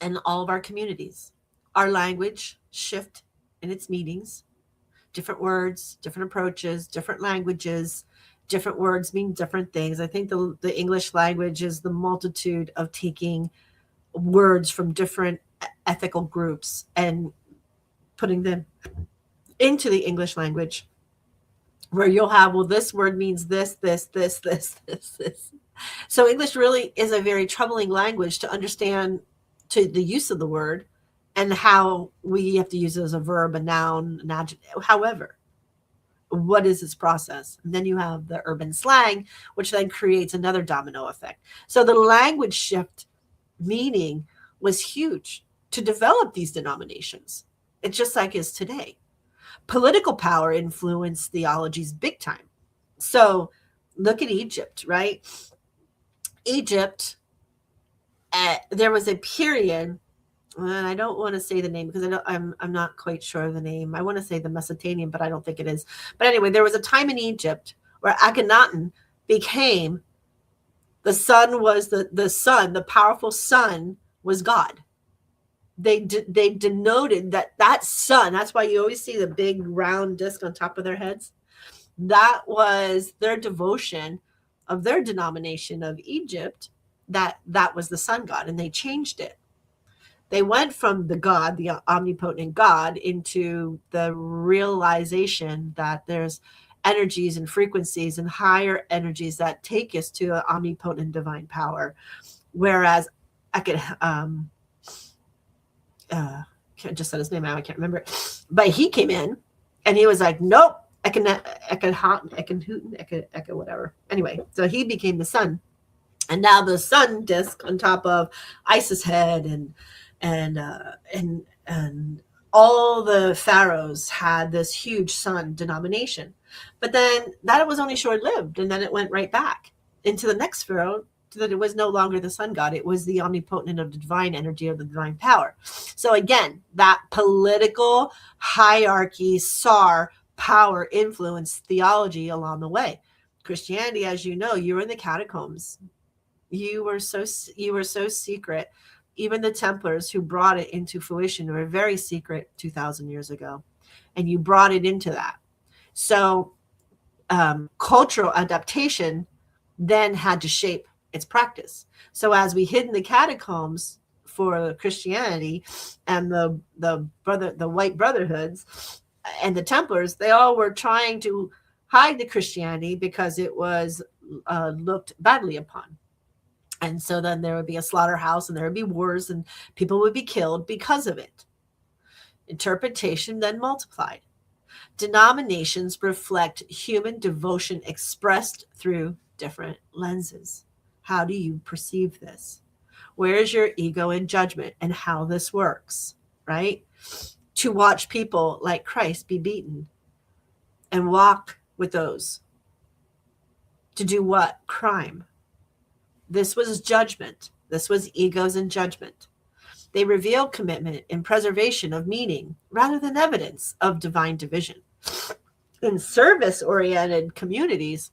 and all of our communities. Our language shift in its meanings. Different words, different approaches, different languages. Different words mean different things. I think the English language is the multitude of taking words from different ethical groups and putting them into the English language, where you'll have, well, this word means this. So English really is a very troubling language to understand, to the use of the word and how we have to use it as a verb, a noun, an adjective, however. What is this process? And then you have the urban slang, which then creates another domino effect. So the language shift meaning was huge to develop these denominations. It's just like is today. Political power influenced theologies big time. So look at Egypt, right? Egypt, there was a period, and I don't want to say the name because I'm not quite sure of the name. I want to say the Mesopotamian, but I don't think it is. But anyway, there was a time in Egypt where Akhenaten became the sun, was the sun, the powerful sun was God. They denoted that sun. That's why you always see the big round disc on top of their heads. That was their devotion of their denomination of Egypt. That was the sun god, and they changed it. They went from the God, the omnipotent God, into the realization that there's energies and frequencies and higher energies that take us to an omnipotent divine power. Whereas I just said his name now, I can't remember it. But he came in and he was like, nope, whatever. Anyway, so he became the sun. And now the sun disc on top of Isis' head and all the pharaohs had this huge sun denomination. But then that was only short-lived, and then it went right back into the next pharaoh that it was no longer the sun god. It was the omnipotent of the divine energy of the divine power. So again, that political hierarchy, SAR, power, influence, theology along the way. Christianity, as you know, you were in the catacombs. You were so secret. Even the Templars who brought it into fruition were very secret 2,000 years ago. And you brought it into that. So cultural adaptation then had to shape its practice. So as we hid in the catacombs for Christianity and the white brotherhoods and the Templars, they all were trying to hide the Christianity because it was looked badly upon. And so then there would be a slaughterhouse and there would be wars and people would be killed because of it. Interpretation then multiplied. Denominations reflect human devotion expressed through different lenses. How do you perceive this? Where is your ego and judgment and how this works, right? To watch people like Christ be beaten and walk with those. To do what? Crime. This was judgment. This was egos and judgment. They reveal commitment and preservation of meaning rather than evidence of divine division. In service-oriented communities,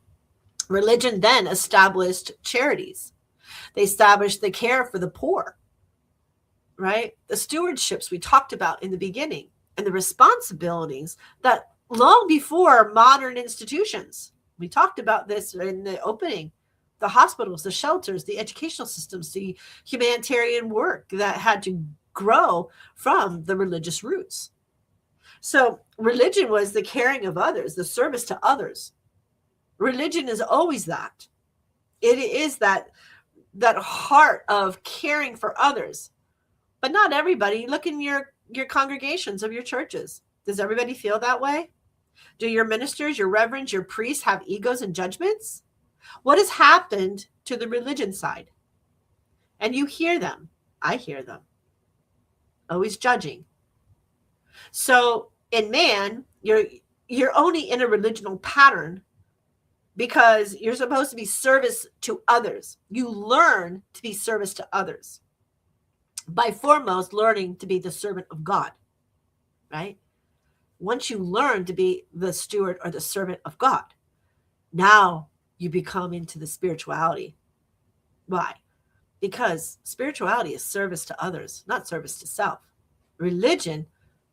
religion then established charities. They established the care for the poor, right? The stewardships we talked about in the beginning and the responsibilities that long before modern institutions. We talked about this in the opening. The hospitals, the shelters, the educational systems, the humanitarian work that had to grow from the religious roots. So religion was the caring of others, the service to others. Religion is always that. It is that heart of caring for others. But not everybody. Look in your congregations of your churches. Does everybody feel that way? Do your ministers, your reverends, your priests have egos and judgments? What has happened to the religion side? And you hear them. I hear them. Always judging. So in man, you're only in a religional pattern because you're supposed to be service to others. You learn to be service to others by foremost learning to be the servant of God, right? Once you learn to be the steward or the servant of God, now you become into the spirituality. Why? Because spirituality is service to others, not service to self. Religion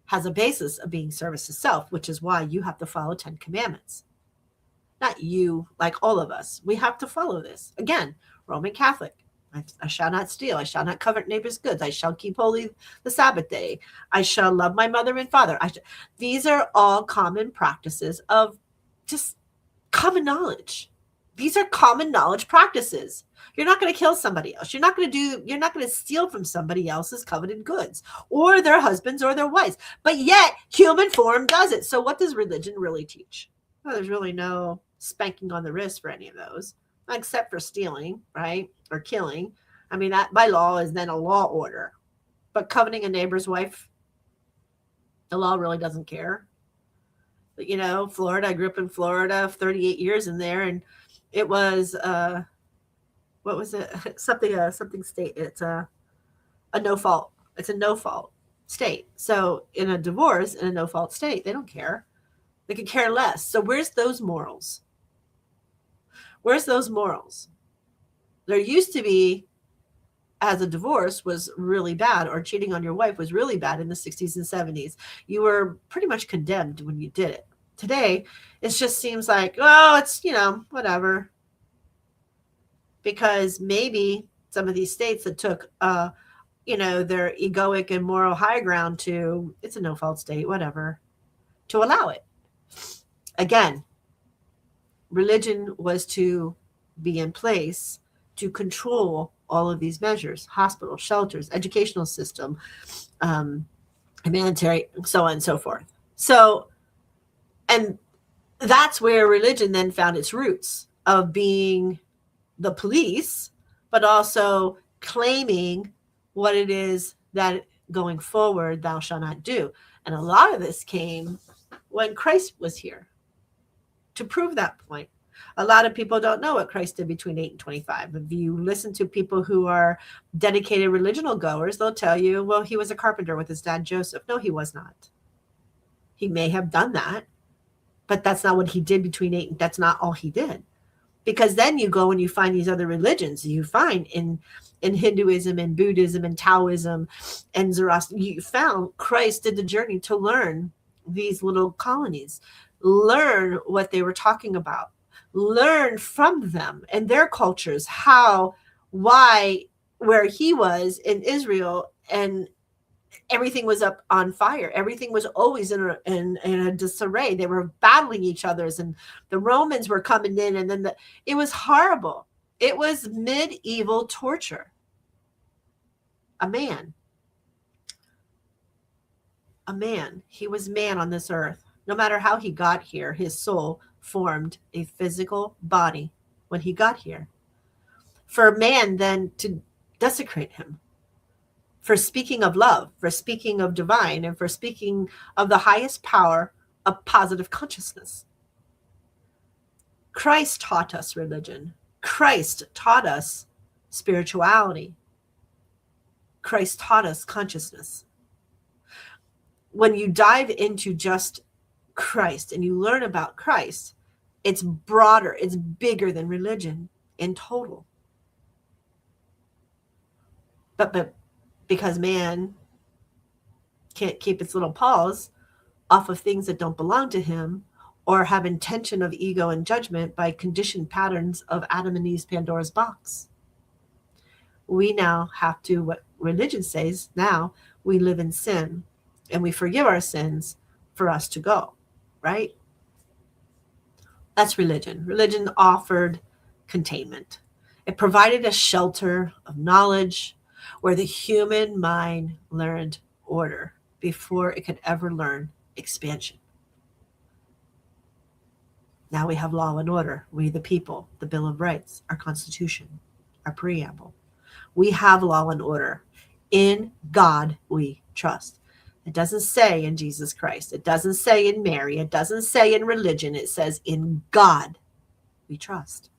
has a basis of being service to self, which is why you have to follow 10 commandments. Not you, like all of us. We have to follow this. Again, Roman Catholic. I shall not steal. I shall not covet neighbor's goods. I shall keep holy the Sabbath day. I shall love my mother and father. These are all common practices of just common knowledge. These are common knowledge practices. You're not going to kill somebody else. You're not going to steal from somebody else's coveted goods or their husbands or their wives. But yet human form does it. So what does religion really teach? Well, there's really no spanking on the wrist for any of those, except for stealing, right? Or killing. I mean, that by law is then a law order. But coveting a neighbor's wife, the law really doesn't care. But, Florida, I grew up in Florida, 38 years in there, and it was, what was it? Something state. It's a no fault. It's a no fault state. So in a divorce, in a no fault state, they don't care. They could care less. So where's those morals? Where's those morals? There used to be, as a divorce was really bad or cheating on your wife was really bad in the 60s and 70s. You were pretty much condemned when you did it. Today, it just seems like, oh, it's, whatever. Because maybe some of these states that took, their egoic and moral high ground to, it's a no-fault state, whatever, to allow it. Again, religion was to be in place to control all of these measures, hospitals, shelters, educational system, humanitarian, so on and so forth. So, and that's where religion then found its roots of being the police, but also claiming what it is that going forward thou shalt not do. And a lot of this came when Christ was here to prove that point. A lot of people don't know what Christ did between 8 and 25. If you listen to people who are dedicated religional goers, they'll tell you, well, he was a carpenter with his dad, Joseph. No, he was not. He may have done that, but that's not what he did between 8 and that's not all he did. Because then you go and you find these other religions. You find in Hinduism and Buddhism and Taoism and Zoroaster, you found Christ did the journey to learn these little colonies, learn what they were talking about, learn from them and their cultures, how, why, where he was in Israel, and everything was up on fire. Everything was always in a disarray. They were battling each other's, and the Romans were coming in, and then it was horrible. It was medieval torture. A man, he was man on this earth. No matter how he got here, his soul formed a physical body when he got here. For a man then to desecrate him, for speaking of love, for speaking of divine, and for speaking of the highest power of positive consciousness. Christ taught us religion. Christ taught us spirituality. Christ taught us consciousness. When you dive into just Christ and you learn about Christ, it's broader, it's bigger than religion in total. But because man can't keep its little paws off of things that don't belong to him, or have intention of ego and judgment by conditioned patterns of Adam and Eve's Pandora's box, we now have to, what religion says now, we live in sin and we forgive our sins for us to go, right? That's religion. Religion offered containment. It provided a shelter of knowledge where the human mind learned order before it could ever learn expansion. Now we have law and order. We the people, the Bill of Rights, our Constitution, our preamble. We have law and order. In God we trust. It doesn't say in Jesus Christ. It doesn't say in Mary. It doesn't say in religion. It says in God we trust.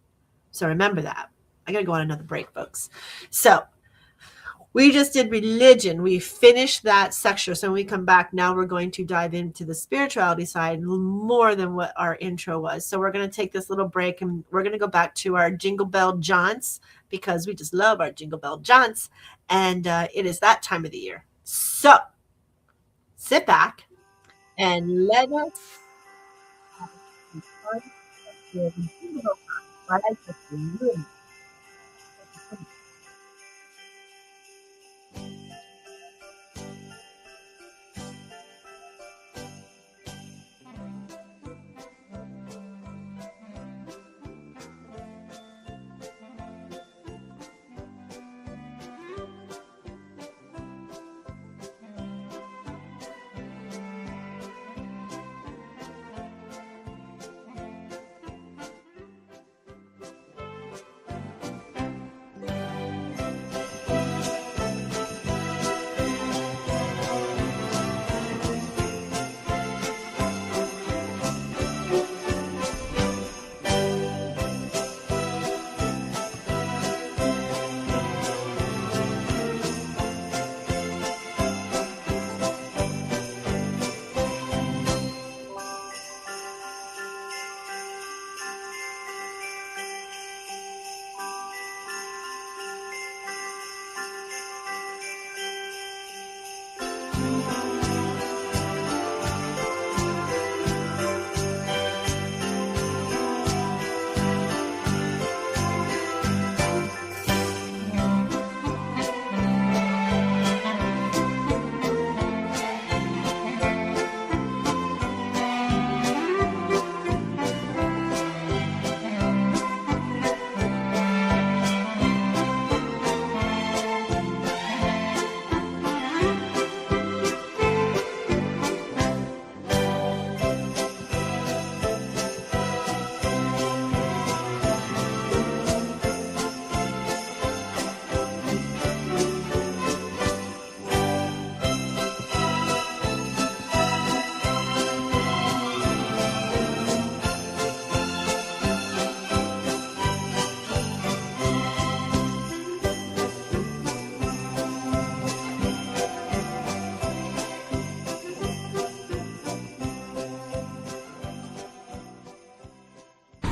So remember that. I got to go on another break, folks. So we just did religion. We finished that section. So when we come back, now we're going to dive into the spirituality side more than what our intro was. So we're going to take this little break and we're going to go back to our Jingle Bell Jaunts because we just love our Jingle Bell Jaunts. And it is that time of the year. So sit back and let us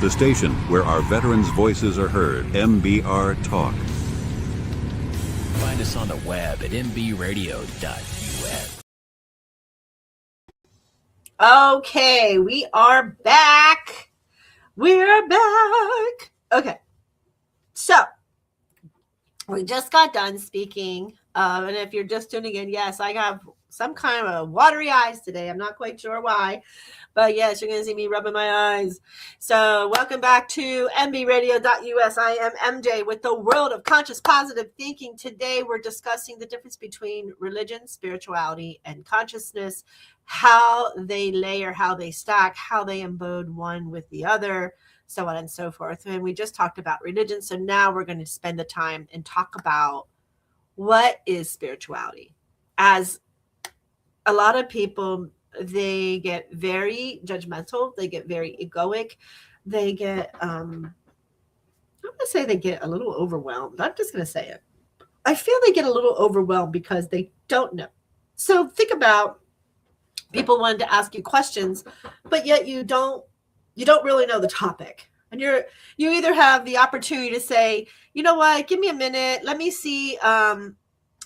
the station where our veterans' voices are heard. MBR Talk. Find us on the web at nbradio.us. Okay, we are back. We're back. Okay, so we just got done speaking. And if you're just tuning in, yes, I have some kind of watery eyes today. I'm not quite sure why, but yes, you're going to see me rubbing my eyes. So welcome back to mbradio.us. I am MJ with the world of conscious positive thinking. Today, we're discussing the difference between religion, spirituality, and consciousness, how they layer, how they stack, how they embode one with the other, so on and so forth. And we just talked about religion. So now we're going to spend the time and talk about what is spirituality. As a lot of people, they get very judgmental, they get very egoic, they get I'm going to say they get a little overwhelmed. I'm just going to say it. I feel they get a little overwhelmed because they don't know. So think about people wanting to ask you questions, but yet you don't really know the topic. And you either have the opportunity to say, you know what, give me a minute, let me see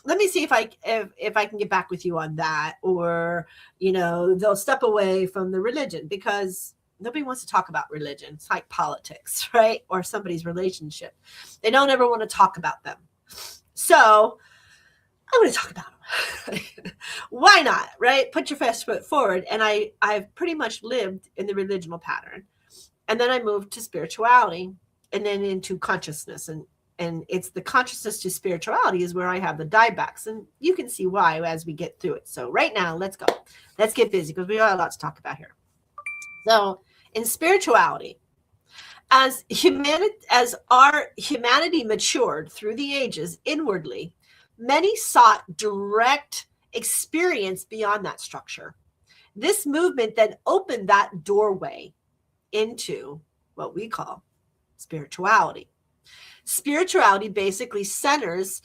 if I can get back with you on that, or they'll step away from the religion because nobody wants to talk about religion. It's like politics, right? Or somebody's relationship. They don't ever want to talk about them. So I want to talk about them. Why not, right? Put your best foot forward. And I've pretty much lived in the religional pattern. And then I moved to spirituality and then into consciousness. And it's the consciousness to spirituality is where I have the diebacks. And you can see why as we get through it. So right now, let's go. Let's get busy because we got a lot to talk about here. So in spirituality, as our humanity matured through the ages inwardly, many sought direct experience beyond that structure. This movement then opened that doorway into what we call spirituality. Spirituality basically centers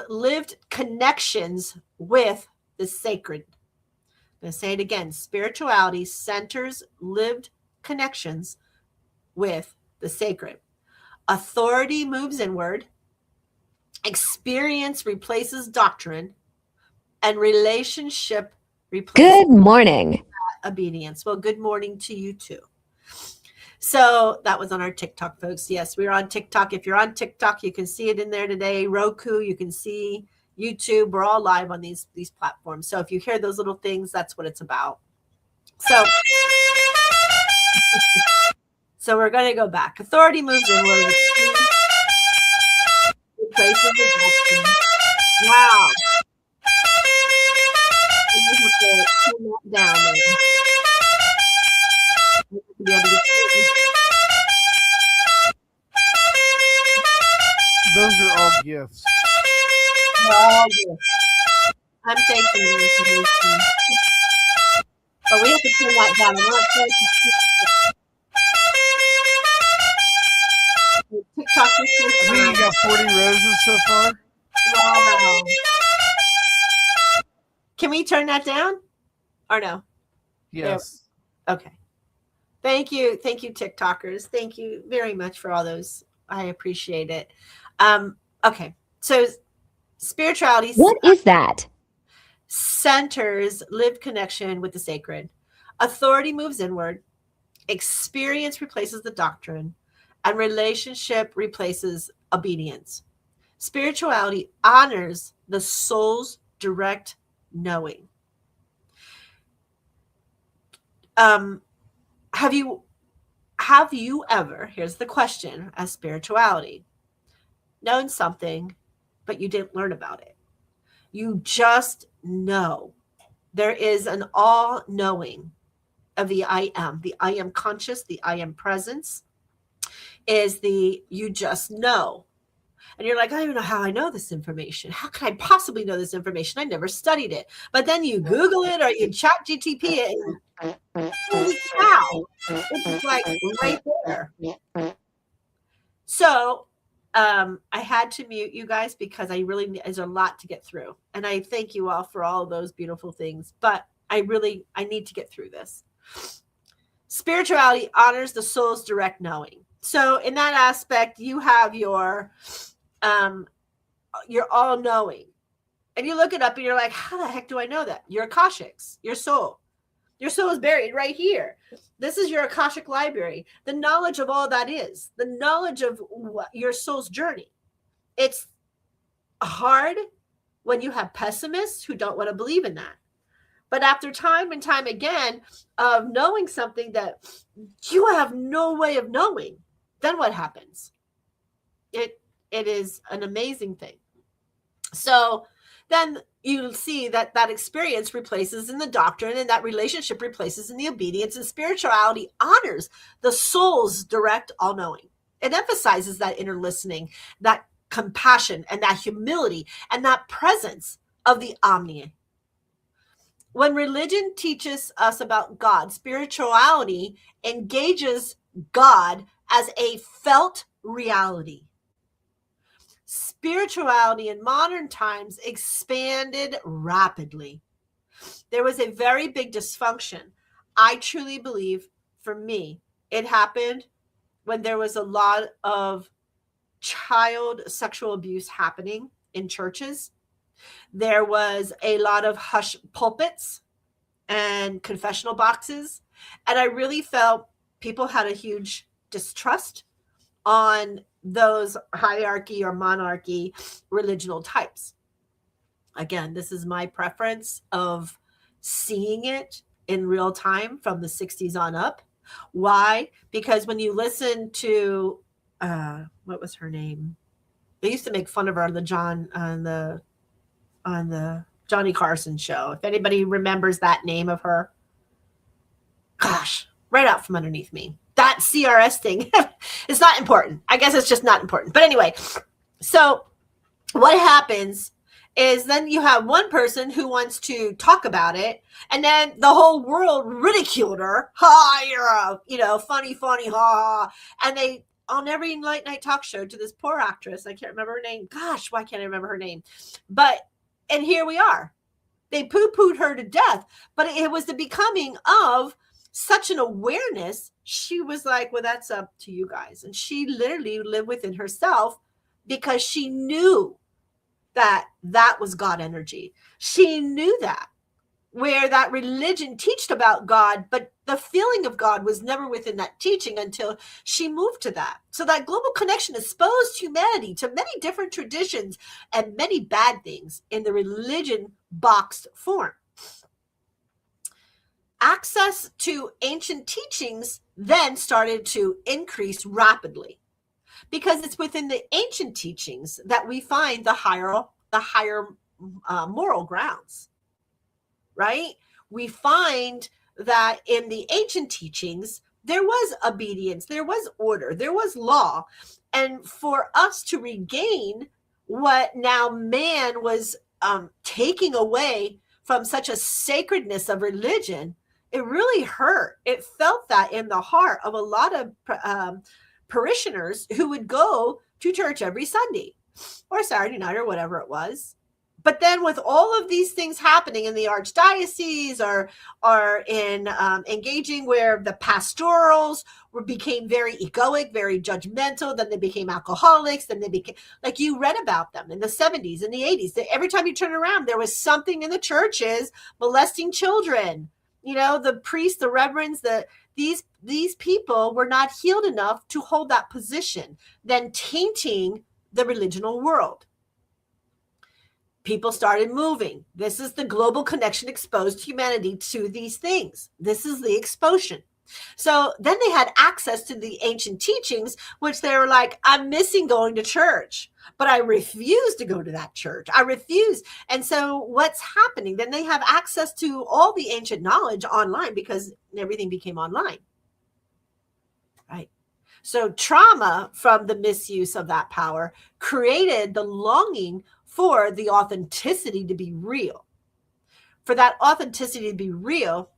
lived connections with the sacred. I'm going to say it again. Spirituality centers lived connections with the sacred. Authority moves inward. Experience replaces doctrine. And relationship replaces obedience. Well, good morning to you too. So that was on our TikTok, folks. Yes, we're on TikTok. If you're on TikTok, you can see it in there today. Roku, you can see YouTube. We're all live on these platforms. So if you hear those little things, that's what it's about. So we're going to go back. Authority moves inward. Wow. Down there. Those are all gifts. I'm taking the information. But we have to turn that down. I'm not sure TikTok. I think you got 40 roses so far. Wow. Can we turn that down? Or no? Yes. There. Okay. Thank you, TikTokers. Thank you very much for all those. I appreciate it. Okay, so spirituality. What is that? Centers lived connection with the sacred. Authority moves inward. Experience replaces the doctrine, and relationship replaces obedience. Spirituality honors the soul's direct knowing. Have you ever, here's the question, as spirituality, known something, but you didn't learn about it? You just know. There is an all-knowing of the I am conscious, the I am presence is the you just know. And you're like, I don't even know how I know this information. How can I possibly know this information? I never studied it. But then you Google it or you chat GTP it and holy cow, it's like right there. So I had to mute you guys because there's a lot to get through. And I thank you all for all of those beautiful things. But I need to get through this. spirituality honors the soul's direct knowing. So in that aspect, you have your all-knowing. And you look it up and you're like, how the heck do I know that? Your Akashics, your soul. Your soul is buried right here. This is your Akashic library. The knowledge of all that is. The knowledge of your soul's journey. It's hard when you have pessimists who don't want to believe in that. But after time and time again of knowing something that you have no way of knowing, then what happens? It is an amazing thing. So then you'll see that that experience replaces in the doctrine, and that relationship replaces in the obedience, and spirituality honors the soul's direct all-knowing. It emphasizes that inner listening, that compassion, and that humility, and that presence of the omni. When religion teaches us about God, spirituality engages God as a felt reality. Spirituality in modern times expanded rapidly. There was a very big dysfunction. I truly believe, for me, it happened when there was a lot of child sexual abuse happening in churches. There was a lot of hush pulpits and confessional boxes. And I really felt people had a huge distrust on those hierarchy or monarchy religional types. Again, this is my preference of seeing it in real time from the 60s on up. Why? Because when you listen to, what was her name? They used to make fun of her on the Johnny Carson show. If anybody remembers that name of her, gosh, right out from underneath me. That CRS thing is not important. I guess it's just not important. But anyway, so what happens is then you have one person who wants to talk about it, and then the whole world ridiculed her. Ha, you're a, funny, ha. And they, on every late night talk show, to this poor actress, I can't remember her name. Gosh, why can't I remember her name? And here we are. They poo-pooed her to death, but it was the becoming of such an awareness. She was like, well, that's up to you guys. And she literally lived within herself because she knew that that was God energy. She knew that, where that religion teached about God, but the feeling of God was never within that teaching until she moved to that. So that global connection exposed humanity to many different traditions and many bad things in the religion boxed form. Access to ancient teachings then started to increase rapidly, because it's within the ancient teachings that we find the higher moral grounds, right? We find that in the ancient teachings, there was obedience, there was order, there was law. And for us to regain what now man was taking away from such a sacredness of religion, it really hurt. It felt that in the heart of a lot of parishioners who would go to church every Sunday or Saturday night or whatever it was. But then with all of these things happening in the archdiocese or in engaging where the pastorals became very egoic, very judgmental, then they became alcoholics, then they became, like you read about them in the 70s and the 80s. Every time you turn around, there was something in the churches molesting children. The priests, the reverends, these people were not healed enough to hold that position, then tainting the religional world. People started moving. This is the global connection exposed humanity to these things. This is the exposure. So then they had access to the ancient teachings, which they were like, I'm missing going to church, but I refuse to go to that church. I refuse. And so what's happening? Then they have access to all the ancient knowledge online because everything became online, right? So trauma from the misuse of that power created the longing for the authenticity to be real. For that authenticity to be real,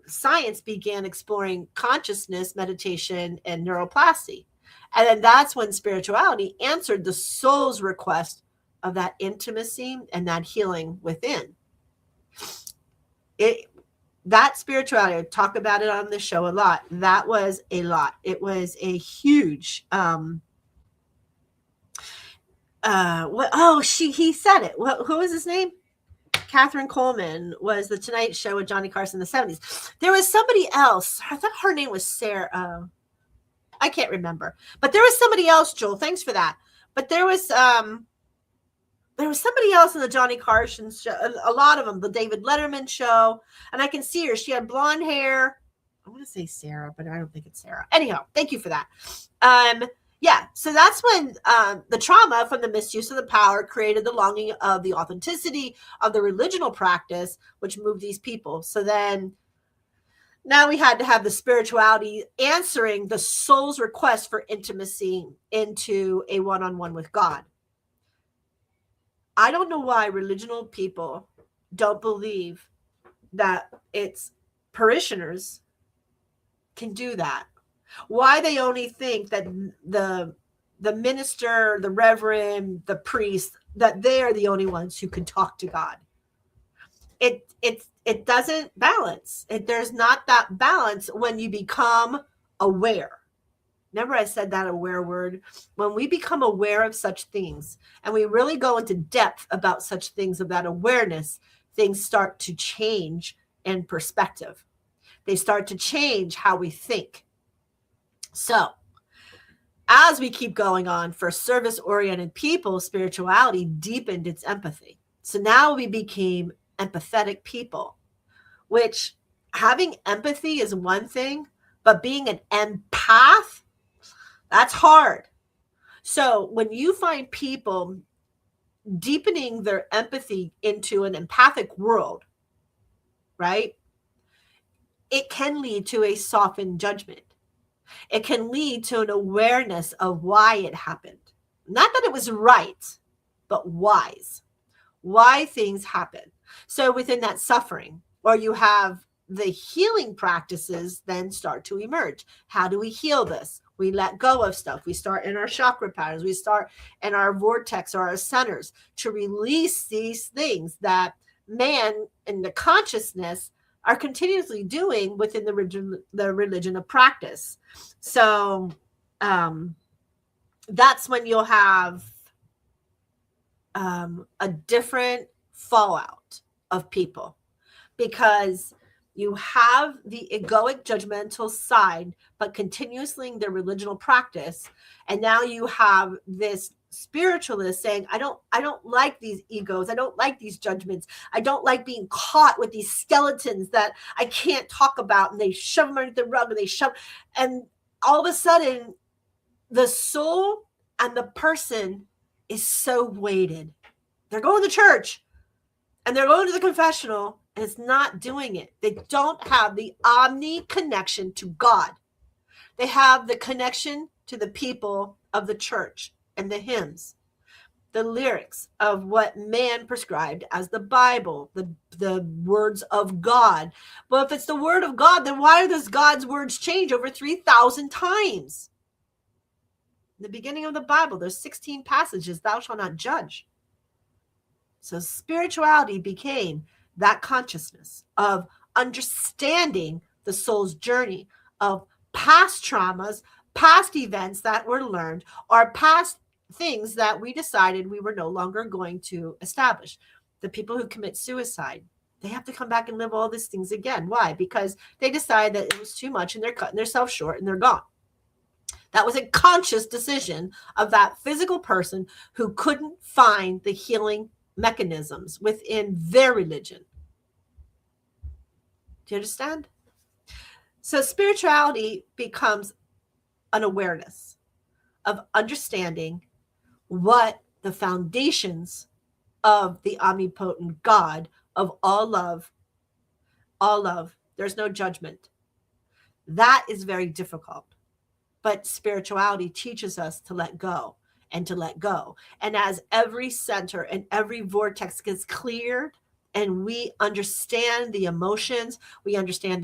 science began exploring consciousness, meditation, and neuroplasty. And then that's when spirituality answered the soul's request of that intimacy and that healing within. that spirituality, I talk about it on the show a lot. That was a lot. It was a huge, he said it. Who was his name? Catherine Coleman was the Tonight Show with Johnny Carson in the 70s. There was somebody else. I thought her name was Sarah. I can't remember. But there was somebody else, Joel. Thanks for that. But there was somebody else in the Johnny Carson show. A lot of them. The David Letterman show. And I can see her. She had blonde hair. I want to say Sarah, but I don't think it's Sarah. Anyhow, thank you for that. Yeah, so that's when the trauma from the misuse of the power created the longing of the authenticity of the religional practice, which moved these people. So then now we had to have the spirituality answering the soul's request for intimacy into a one-on-one with God. I don't know why religional people don't believe that its parishioners can do that. Why they only think that the minister, the reverend, the priest, that they're the only ones who can talk to God. It doesn't balance. There's not that balance when you become aware. Remember I said that aware word? When we become aware of such things and we really go into depth about such things, of that awareness, things start to change in perspective. They start to change how we think. So, as we keep going on, for service-oriented people, spirituality deepened its empathy. So now we became empathetic people, which having empathy is one thing, but being an empath, that's hard. So when you find people deepening their empathy into an empathic world, right, it can lead to a softened judgment. It can lead to an awareness of why it happened. Not that it was right, but wise. Why things happen. So within that suffering, or you have the healing practices then start to emerge. How do we heal this? We let go of stuff. We start in our chakra patterns. We start in our vortex or our centers to release these things that man in the consciousness are continuously doing within the religion of practice. So that's when you'll have a different fallout of people, because you have the egoic judgmental side, but continuously in their religional practice. And now you have this spiritualist saying, I don't like these egos. I don't like these judgments. I don't like being caught with these skeletons that I can't talk about. And they shove them under the rug and all of a sudden the soul and the person is so weighted. They're going to church and they're going to the confessional and it's not doing it. They don't have the omni connection to God. They have the connection to the people of the church and the hymns, the lyrics of what man prescribed as the Bible, the words of God. Well, if it's the word of God, then why does God's words change over 3,000 times? In the beginning of the Bible, there's 16 passages, thou shalt not judge. So spirituality became that consciousness of understanding the soul's journey, of past traumas, past events that were learned, or past things that we decided we were no longer going to establish. The people who commit suicide, they have to come back and live all these things again. Why? Because they decide that it was too much and they're cutting themselves short and they're gone. That was a conscious decision of that physical person who couldn't find the healing mechanisms within their religion. Do you understand? So spirituality becomes an awareness of understanding what the foundations of the omnipotent God of all love, there's no judgment. That is very difficult. But spirituality teaches us to let go and to let go. And as every center and every vortex gets cleared and we understand the emotions, we understand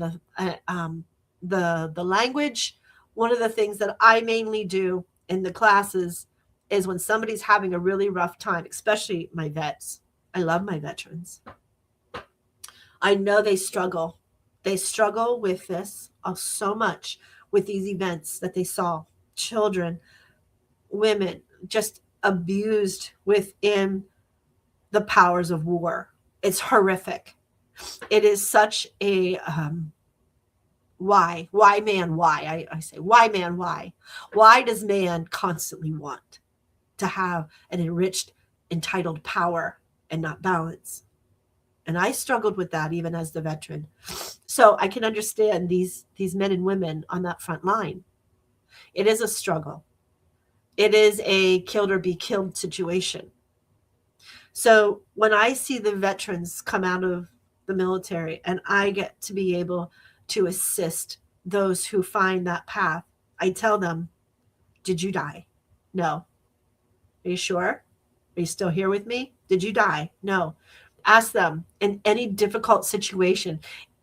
the language. One of the things that I mainly do in the classes is when somebody's having a really rough time, especially my vets. I love my veterans. I know they struggle. They struggle with this so much, with these events that they saw. Children, women, just abused within the powers of war. It's horrific. It is such a why man, why? I say, why man, why? Why does man constantly want to have an enriched, entitled power and not balance? And I struggled with that even as the veteran. So I can understand these men and women on that front line. It is a struggle. It is a killed or be killed situation. So when I see the veterans come out of the military and I get to be able to assist those who find that path, I tell them, did you die? No. Are you sure? Are you still here with me? Did you die? No. Ask them in any difficult situation.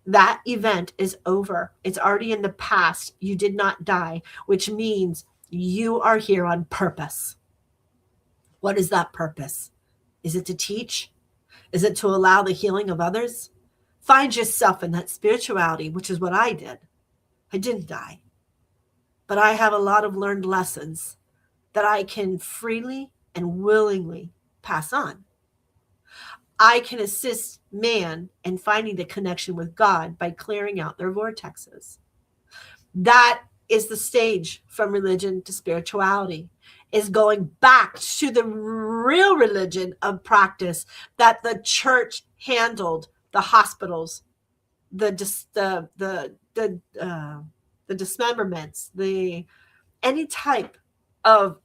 That event is over. It's already in the past. You did not die, which means you are here on purpose. What is that purpose? Is it to teach? Is it to allow the healing of others? Find yourself in that spirituality, which is what I did. I didn't die, but I have a lot of learned lessons that I can freely and willingly pass on. I can assist man in finding the connection with God by clearing out their vortexes. That is the stage from religion to spirituality, is going back to the real religion of practice that the church handled, the hospitals, the dismemberments, any type of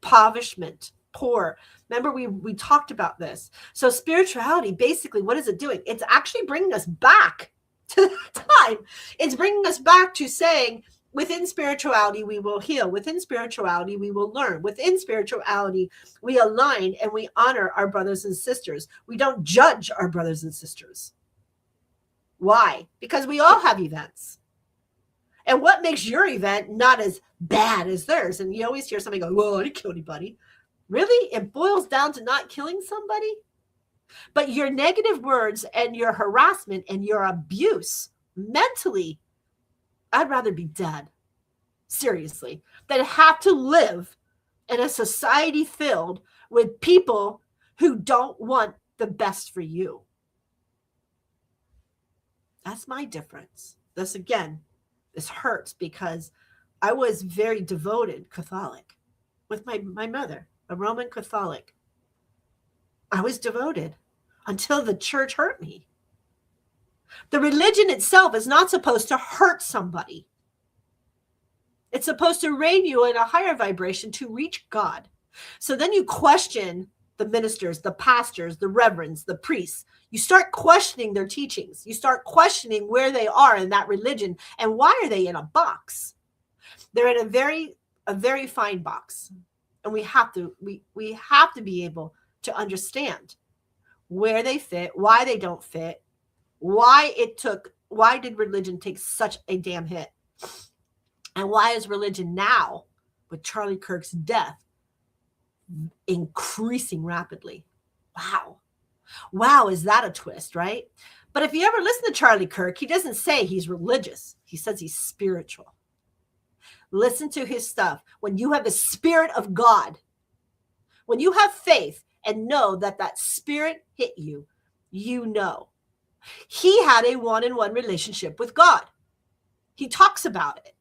impoverishment, poor. Remember, we talked about this. So spirituality, basically, what is it doing? It's actually bringing us back to that time. It's bringing us back to saying, within spirituality, we will heal. Within spirituality, we will learn. Within spirituality, we align and we honor our brothers and sisters. We don't judge our brothers and sisters. Why? Because we all have events. And what makes your event not as bad as theirs? And you always hear somebody go, well, I didn't kill anybody. Really? It boils down to not killing somebody? But your negative words and your harassment and your abuse mentally, I'd rather be dead, seriously, than have to live in a society filled with people who don't want the best for you. That's my difference. This, again, this hurts because I was very devoted Catholic with my mother, a Roman Catholic. I was devoted until the church hurt me. The religion itself is not supposed to hurt somebody. It's supposed to raise you in a higher vibration to reach God. So then you question the ministers, the pastors, the reverends, the priests. You start questioning their teachings. You start questioning where they are in that religion and why are they in a box? They're in a very fine box. And we have to be able to understand where they fit, why they don't fit, why did religion take such a damn hit? And why is religion now, with Charlie Kirk's death, increasing rapidly? Wow, is that a twist, right? But if you ever listen to Charlie Kirk, he doesn't say he's religious. He says he's spiritual. Listen to his stuff. When you have the Spirit of God, when you have faith and know that Spirit hit you, you know. He had a one-on-one relationship with God. He talks about it.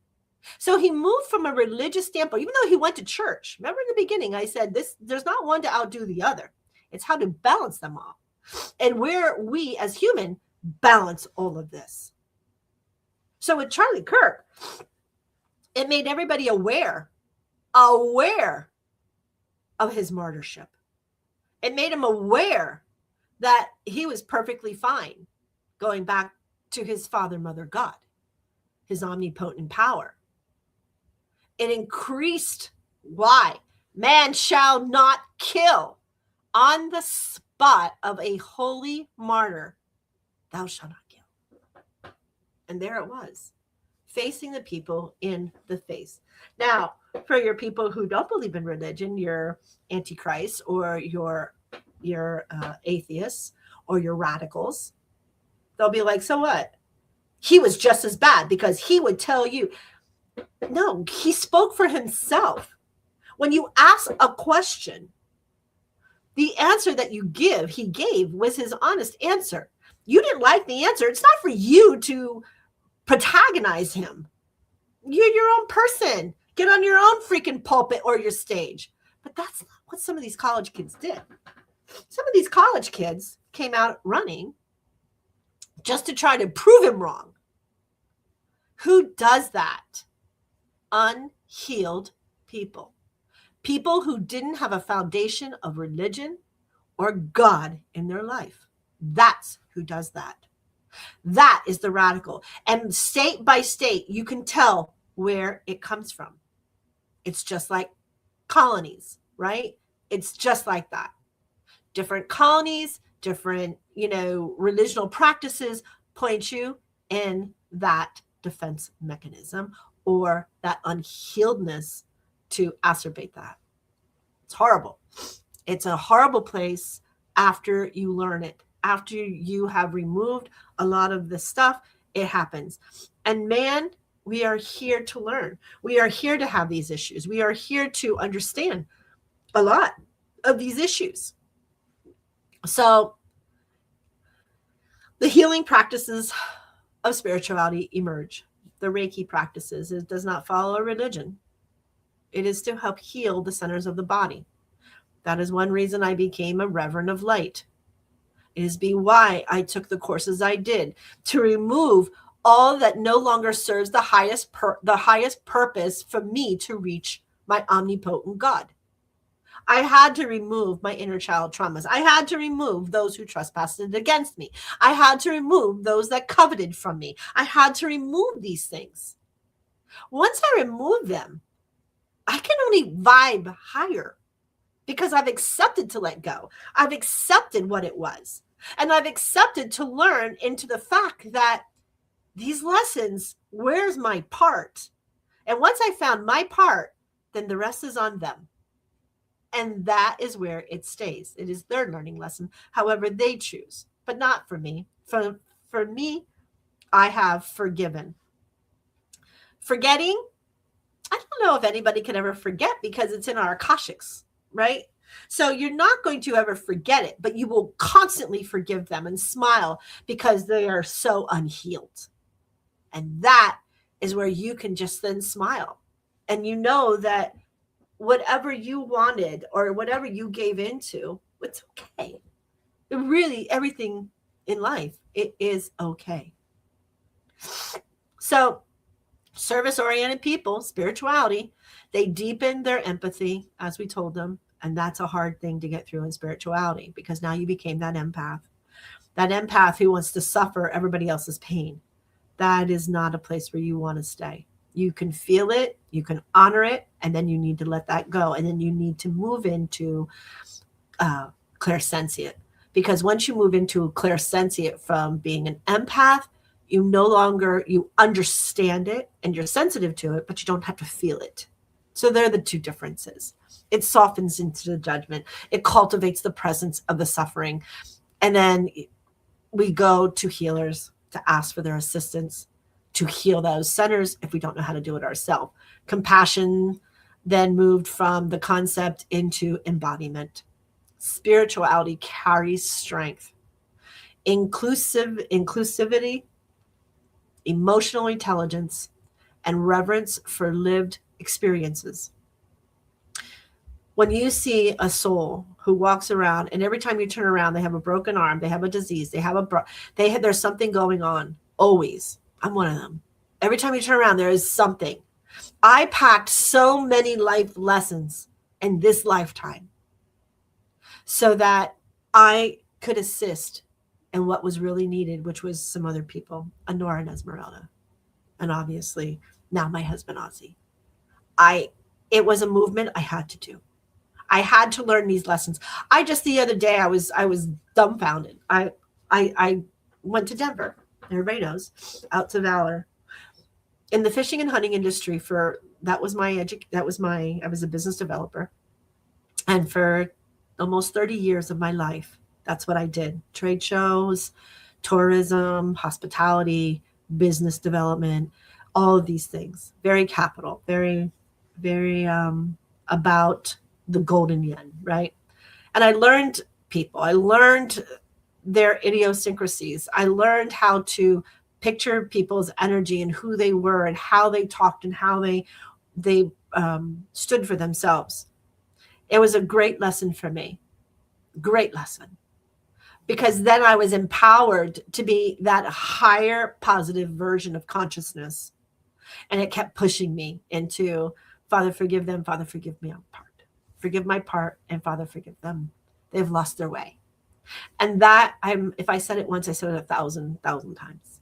So he moved from a religious standpoint, even though he went to church. Remember in the beginning, I said there's not one to outdo the other. It's how to balance them all. And where we as human balance all of this. So with Charlie Kirk, it made everybody aware of his martyrship. It made him aware that he was perfectly fine going back to his Father, Mother, God, his omnipotent power. It increased, why? Man shall not kill. On the spot of a holy martyr, thou shalt not kill. And there it was, facing the people in the face. Now, for your people who don't believe in religion, you're antichrist or you're atheists or you're radicals. They'll be like, so what? he was just as bad, because he would tell you, no, he spoke for himself. When you ask a question, the answer that he gave was his honest answer. You didn't like the answer. It's not for you to protagonize him. You're your own person. Get on your own freaking pulpit or your stage. But that's not what some of these college kids did. Some of these college kids came out running just to try to prove him wrong. Who does that? Unhealed people. People who didn't have a foundation of religion or God in their life. That's who does that. That is the radical. And state by state, you can tell where it comes from. It's just like colonies, right? It's just like that. Different colonies, different, religional practices point you in that defense mechanism or that unhealedness to acerbate that. It's horrible. It's a horrible place after you learn it. After you have removed a lot of the stuff, it happens. And man, we are here to learn. We are here to have these issues. We are here to understand a lot of these issues. So the healing practices of spirituality emerge. The Reiki practices, it does not follow a religion. It is to help heal the centers of the body. That is one reason I became a Reverend of Light. It is why I took the courses I did, to remove all that no longer serves the highest purpose for me to reach my omnipotent God. I had to remove my inner child traumas. I had to remove those who trespassed against me. I had to remove those that coveted from me. I had to remove these things. Once I remove them, I can only vibe higher because I've accepted to let go. I've accepted what it was. And I've accepted to learn into the fact that these lessons, where's my part? And once I found my part, then the rest is on them. And that is where it stays. It is their learning lesson, however they choose, but not for me. For me, I have forgiven. Forgetting, I don't know if anybody can ever forget because it's in our Akashics, right? So you're not going to ever forget it, but you will constantly forgive them and smile because they are so unhealed. And that is where you can just then smile. And you know that whatever you wanted or whatever you gave into, it's okay. Really, everything in life, it is okay. So service-oriented people, spirituality, they deepen their empathy, as we told them. And that's a hard thing to get through in spirituality because now you became that empath who wants to suffer everybody else's pain. That is not a place where you want to stay. You can feel it, you can honor it, and then you need to let that go. And then you need to move into clairsentient. Because once you move into clairsentient from being an empath, you no longer, you understand it and you're sensitive to it, but you don't have to feel it. So they're the two differences. It softens into the judgment. It cultivates the presence of the suffering. And then we go to healers to ask for their assistance to heal those centers if we don't know how to do it ourselves. Compassion then moved from the concept into embodiment. Spirituality carries strength. Inclusivity, emotional intelligence, and reverence for lived experiences. When you see a soul who walks around and every time you turn around, they have a broken arm, they have a disease, there's something going on. Always. I'm one of them. Every time you turn around, there is something. I packed so many life lessons in this lifetime so that I could assist in what was really needed, which was some other people, Honora and Esmeralda, and obviously now my husband, Ozzy. It was a movement I had to do. I had to learn these lessons. The other day, I was dumbfounded. I went to Denver, everybody knows, out to Valor. In the fishing and hunting industry I was a business developer. And for almost 30 years of my life, that's what I did. Trade shows, tourism, hospitality, business development, all of these things. Very capital, very, very about the golden yen, right? And I learned people. I learned their idiosyncrasies. I learned how to picture people's energy and who they were and how they talked and how they stood for themselves. It was a great lesson for me. Great lesson. Because then I was empowered to be that higher positive version of consciousness. And it kept pushing me into, Father, forgive them. Father, forgive me. Forgive my part. And Father, forgive them. They've lost their way. And that, if I said it once, I said it 1,000 times.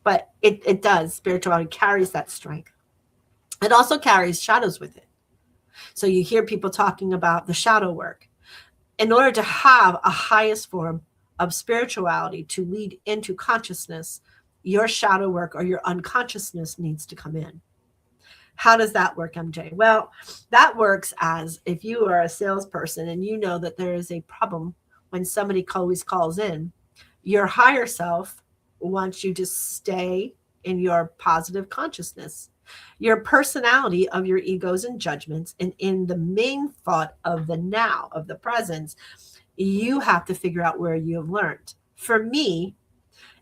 But it does. Spirituality carries that strength. It also carries shadows with it. So you hear people talking about the shadow work. In order to have a highest form of spirituality to lead into consciousness, your shadow work or your unconsciousness needs to come in. How does that work, MJ? Well, that works as if you are a salesperson and you know that there is a problem when somebody always calls in, your higher self wants you to stay in your positive consciousness, your personality of your egos and judgments, and in the main thought of the now, of the presence, you have to figure out where you have learned. For me,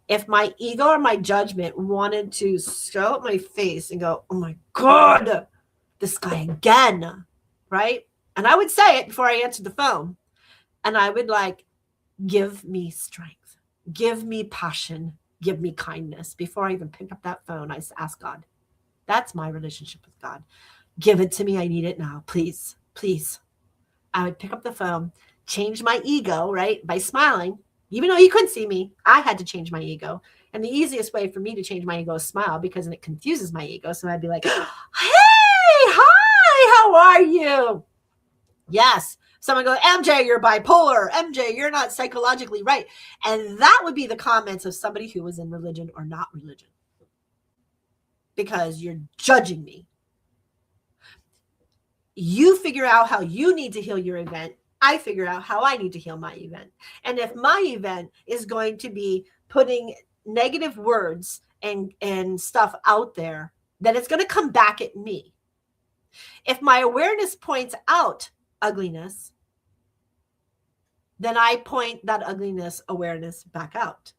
if my ego or my judgment wanted to show up my face and go, oh my God, this guy again, right? And I would say it before I answered the phone. And I would like, give me strength, give me passion, give me kindness. Before I even pick up that phone, I ask God. That's my relationship with God. Give it to me. I need it now. Please, please. I would pick up the phone, change my ego, right? By smiling. Even though he couldn't see me, I had to change my ego. And the easiest way for me to change my ego is smile, because it confuses my ego. So I'd be like, hey, hi, how are you? Yes. Someone goes, MJ, you're bipolar. MJ, you're not psychologically right. And that would be the comments of somebody who was in religion or not religion. Because you're judging me. You figure out how you need to heal your event. I figure out how I need to heal my event. And if my event is going to be putting negative words and stuff out there, then it's going to come back at me. If my awareness points out ugliness, then I point that ugliness awareness back out.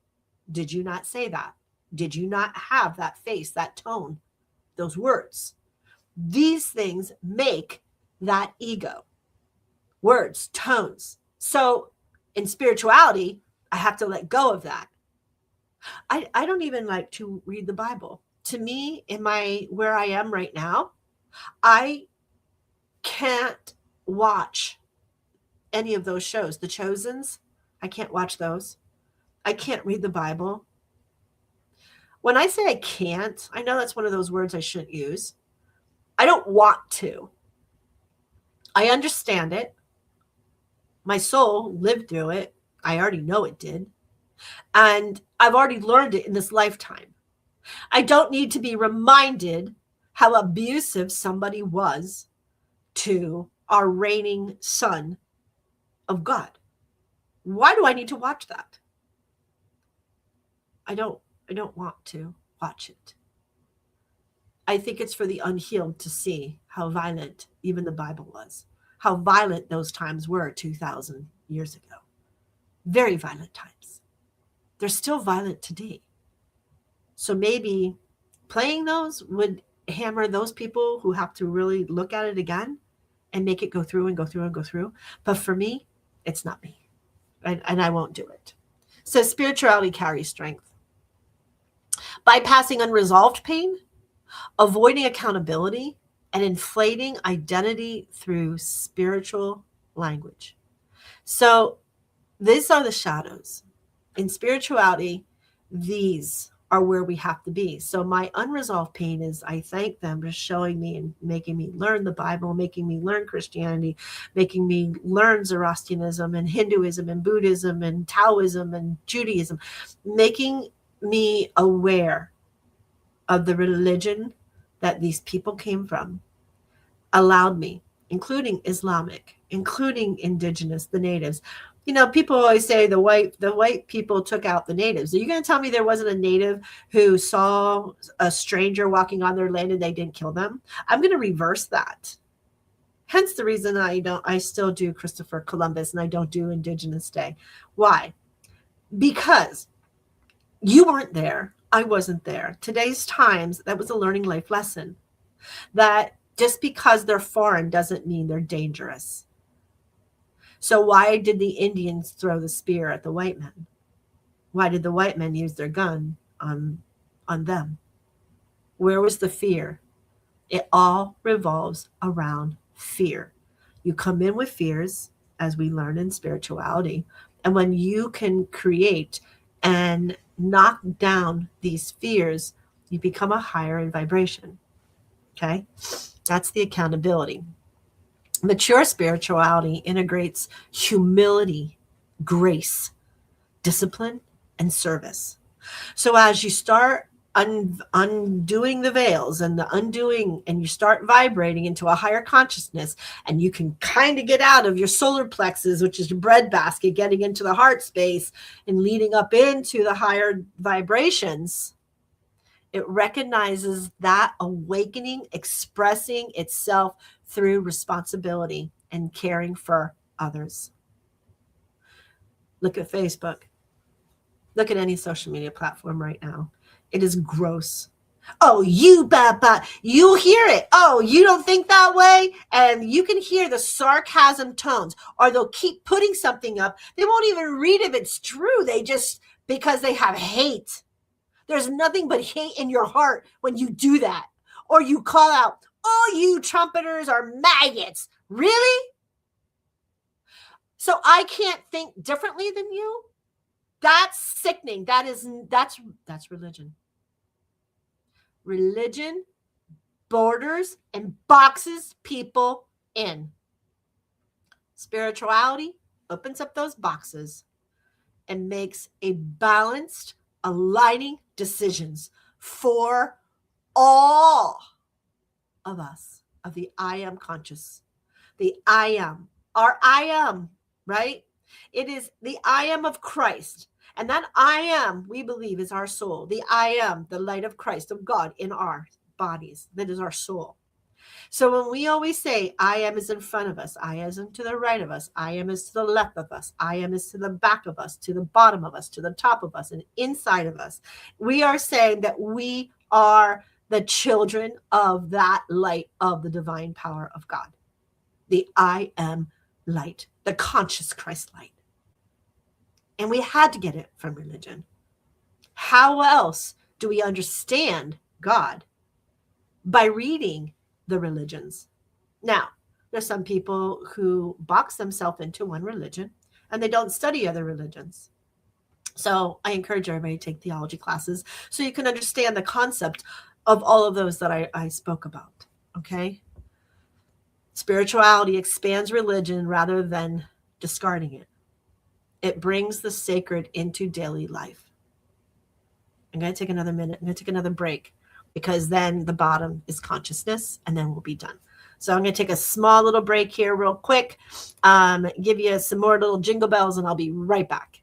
Did you not say that? Did you not have that face, that tone, those words? These things make that ego. Words, tones. So in spirituality, I have to let go of that. I don't even like to read the Bible. To me, where I am right now, I can't watch any of those shows. The Chosens, I can't watch those. I can't read the Bible. When I say I can't, I know that's one of those words I shouldn't use. I don't want to. I understand it. My soul lived through it. I already know it did. And I've already learned it in this lifetime. I don't need to be reminded how abusive somebody was to our reigning son of God. Why do I need to watch that? I don't want to watch it. I think it's for the unhealed to see how violent even the Bible was, how violent those times were 2,000 years ago. Very violent times. They're still violent today. So maybe playing those would hammer those people who have to really look at it again and make it go through and go through and go through. But for me, it's not me. And I won't do it. So spirituality carries strength. Bypassing unresolved pain, avoiding accountability, and inflating identity through spiritual language. So these are the shadows. In spirituality, these are where we have to be. So my unresolved pain is, I thank them for showing me and making me learn the Bible, making me learn Christianity, making me learn Zoroastrianism and Hinduism and Buddhism and Taoism and Judaism, making me aware of the religion that these people came from, allowed me, including Islamic, including indigenous, the natives, You know, people always say the white people took out the natives. Are you going to tell me there wasn't a native who saw a stranger walking on their land and they didn't kill them? I'm going to reverse that. Hence the reason I still do Christopher Columbus and I don't do Indigenous Day. Why? Because you weren't there. I wasn't there. Today's times, that was a learning life lesson. That just because they're foreign doesn't mean they're dangerous. So why did the Indians throw the spear at the white men? Why did the white men use their gun on them? Where was the fear? It all revolves around fear. You come in with fears, as we learn in spirituality, and when you can create and knock down these fears, you become a higher in vibration. Okay? That's the accountability. Mature spirituality integrates humility, grace, discipline, and service. So as you start undoing the veils and the undoing, and you start vibrating into a higher consciousness, and you can kind of get out of your solar plexus, which is your breadbasket, getting into the heart space and leading up into the higher vibrations, it recognizes that awakening expressing itself through responsibility and caring for others. Look at Facebook. Look at any social media platform right now. It is gross. Oh, you hear it. Oh, you don't think that way? And you can hear the sarcasm tones, or they'll keep putting something up. They won't even read if it's true. They just, because they have hate. There's nothing but hate in your heart when you do that. Or you call out, oh, you trumpeters are maggots. Really? So I can't think differently than you? That's sickening. That's religion. Religion borders and boxes people in. Spirituality opens up those boxes and makes a balanced, aligning decisions for all of us, of the I am conscious, the I am, our I am, right? It is the I am of Christ. And that I am, we believe, is our soul. The I am, the light of Christ, of God in our bodies. That is our soul. So when we always say I am is in front of us, I am is to the right of us, I am is to the left of us, I am is to the back of us, to the bottom of us, to the top of us, and inside of us, we are saying that we are the children of that light of the divine power of God. The I am light, the conscious Christ light. And we had to get it from religion. How else do we understand God? By reading the religions. Now, there's some people who box themselves into one religion and they don't study other religions. So I encourage everybody to take theology classes so you can understand the concept of all of those that I spoke about. Okay? Spirituality expands religion rather than discarding it. It brings the sacred into daily life. I'm going to take another minute. I'm going to take another break, because then the bottom is consciousness, and then we'll be done. So I'm going to take a small little break here real quick, give you some more little jingle bells, and I'll be right back.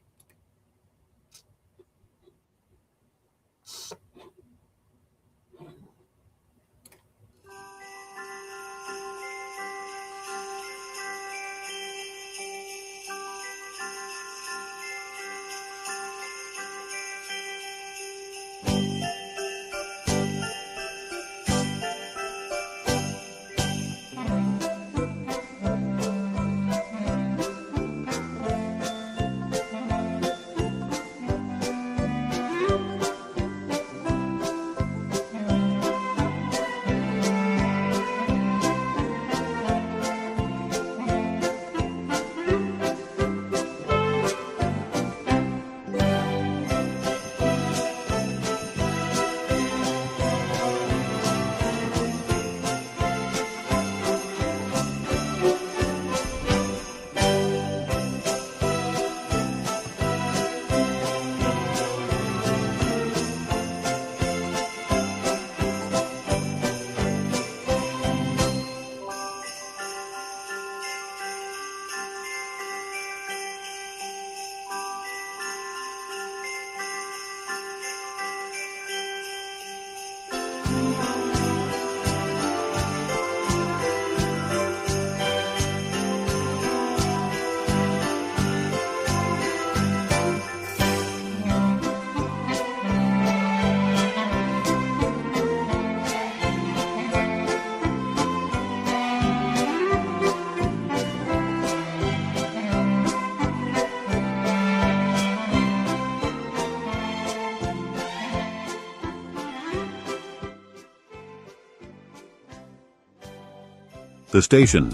The station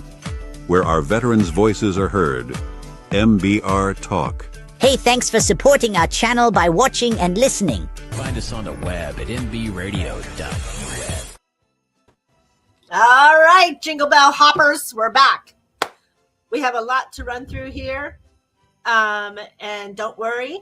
where our veterans' voices are heard. MBR Talk. Hey, thanks for supporting our channel by watching and listening. Find us on the web at mbradio.us. All right, Jingle Bell Hoppers, we're back. We have a lot to run through here. And don't worry,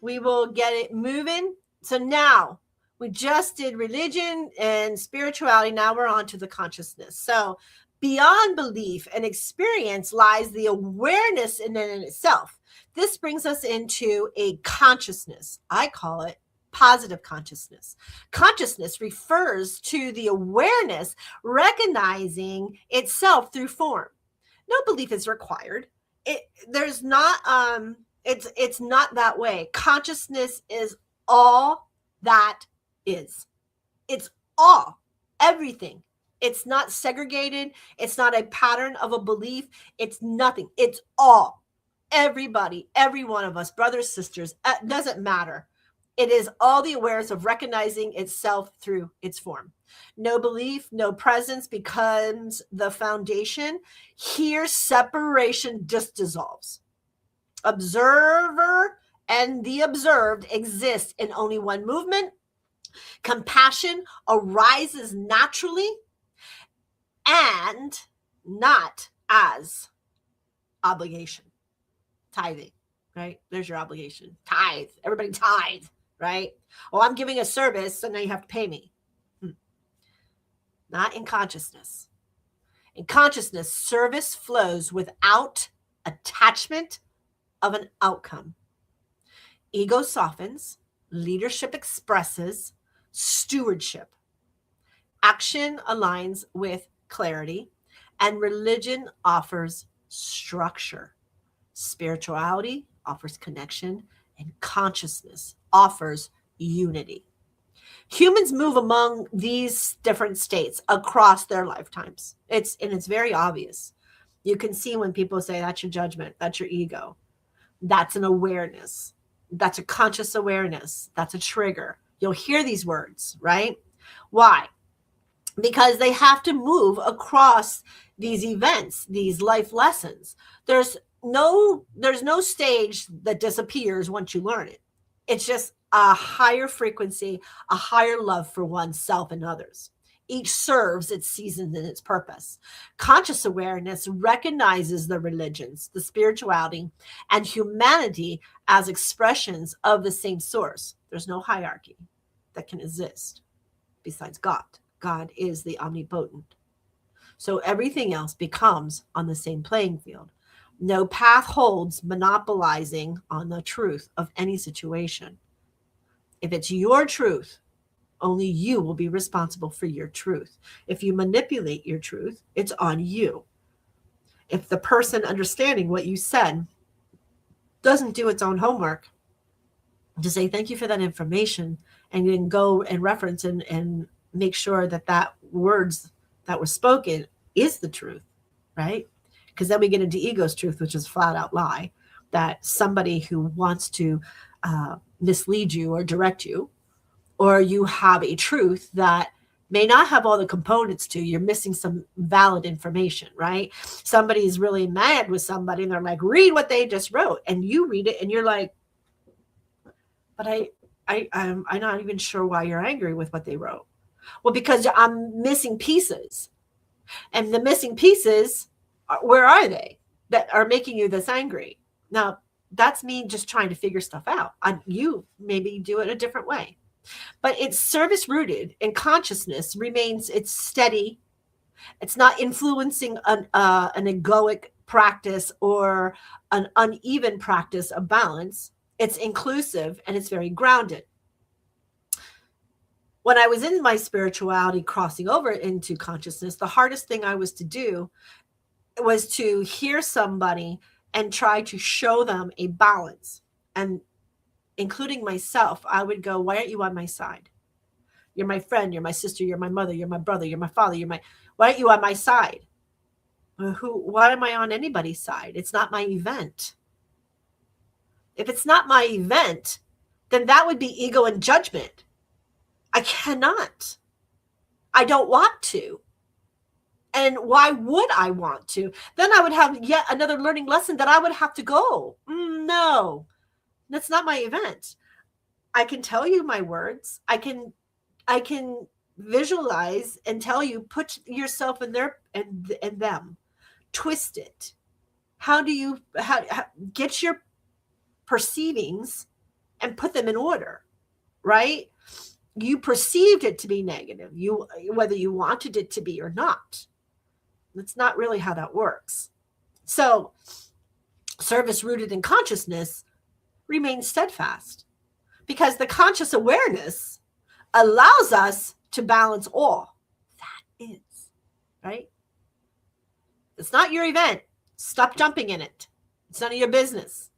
we will get it moving. So now we just did religion and spirituality. Now we're on to the consciousness. So beyond belief and experience lies the awareness in and in itself. This brings us into a consciousness. I call it positive consciousness. Consciousness refers to the awareness recognizing itself through form. No belief is required. It's not that way. Consciousness is all that is. It's all, everything. It's not segregated. It's not a pattern of a belief. It's nothing. It's all. Everybody, every one of us, brothers, sisters, doesn't matter. It is all the awareness of recognizing itself through its form. No belief, no presence becomes the foundation. Here, separation just dissolves. Observer and the observed exist in only one movement. Compassion arises naturally and not as obligation. Tithing, right? There's your obligation. Tithe. Everybody tithe, right? Oh, I'm giving a service, so now you have to pay me. Not in consciousness. In consciousness, service flows without attachment of an outcome. Ego softens, leadership expresses, stewardship. Action aligns with clarity, and religion offers structure. Spirituality offers connection, and consciousness offers unity. Humans move among these different states across their lifetimes. It's very obvious. You can see when people say that's your judgment, that's your ego. That's an awareness. That's a conscious awareness. That's a trigger. You'll hear these words, right? Why? Because they have to move across these events, these life lessons. There's no stage that disappears once you learn it. It's just a higher frequency, a higher love for oneself and others. Each serves its season and its purpose. Conscious awareness recognizes the religions, the spirituality, and humanity as expressions of the same source. There's no hierarchy that can exist besides God. God is the omnipotent. So everything else becomes on the same playing field. No path holds monopolizing on the truth of any situation. If it's your truth, only you will be responsible for your truth. If you manipulate your truth, it's on you. If the person understanding what you said doesn't do its own homework to say thank you for that information, and then go and reference and make sure that words that were spoken is the truth, right? Because then we get into ego's truth, which is flat out lie, that somebody who wants to mislead you or direct you, or you have a truth that may not have all the components to, you're missing some valid information, right? Somebody is really mad with somebody and they're like, read what they just wrote. And you read it and you're like, but I'm not even sure why you're angry with what they wrote. Well, because I'm missing pieces. And the missing pieces, where are they that are making you this angry? Now, that's me just trying to figure stuff out. You maybe do it a different way. But it's service rooted, and consciousness remains, it's steady. It's not influencing an egoic practice or an uneven practice of balance. It's inclusive and it's very grounded. When I was in my spirituality, crossing over into consciousness, the hardest thing I was to do was to hear somebody and try to show them a balance. And including myself, I would go, why aren't you on my side? You're my friend, you're my sister, you're my mother, you're my brother, you're my father, why aren't you on my side? Why am I on anybody's side? It's not my event. If it's not my event, then that would be ego and judgment. I cannot. I don't want to. And why would I want to? Then I would have yet another learning lesson that I would have to go. No, that's not my event. I can tell you my words. I can visualize and tell you, put yourself in there and them, twist it. How do you get your perceivings and put them in order, right? You perceived it to be negative, whether you wanted it to be or not. That's not really how that works. So service rooted in consciousness remains steadfast, because the conscious awareness allows us to balance all. That is, right? It's not your event. Stop jumping in it. It's none of your business.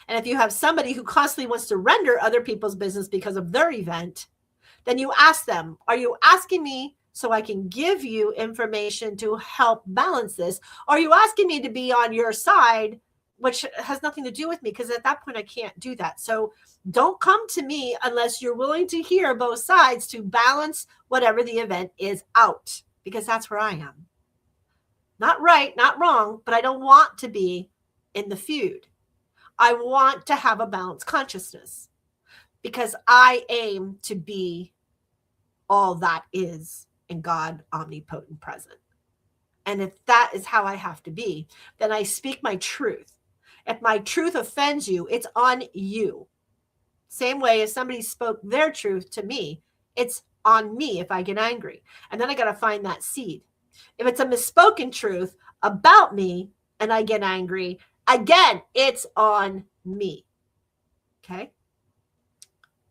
And if you have somebody who constantly wants to render other people's business because of their event, then you ask them, are you asking me so I can give you information to help balance this? Or are you asking me to be on your side, which has nothing to do with me? Because at that point, I can't do that. So don't come to me unless you're willing to hear both sides to balance whatever the event is out, because that's where I am. Not right, not wrong, but I don't want to be in the feud. I want to have a balanced consciousness, because I aim to be all that is in God, omnipotent, present. And if that is how I have to be, then I speak my truth. If my truth offends you, it's on you. Same way as somebody spoke their truth to me, it's on me if I get angry. And then I got to find that seed. If it's a misspoken truth about me and I get angry, again, it's on me. Okay?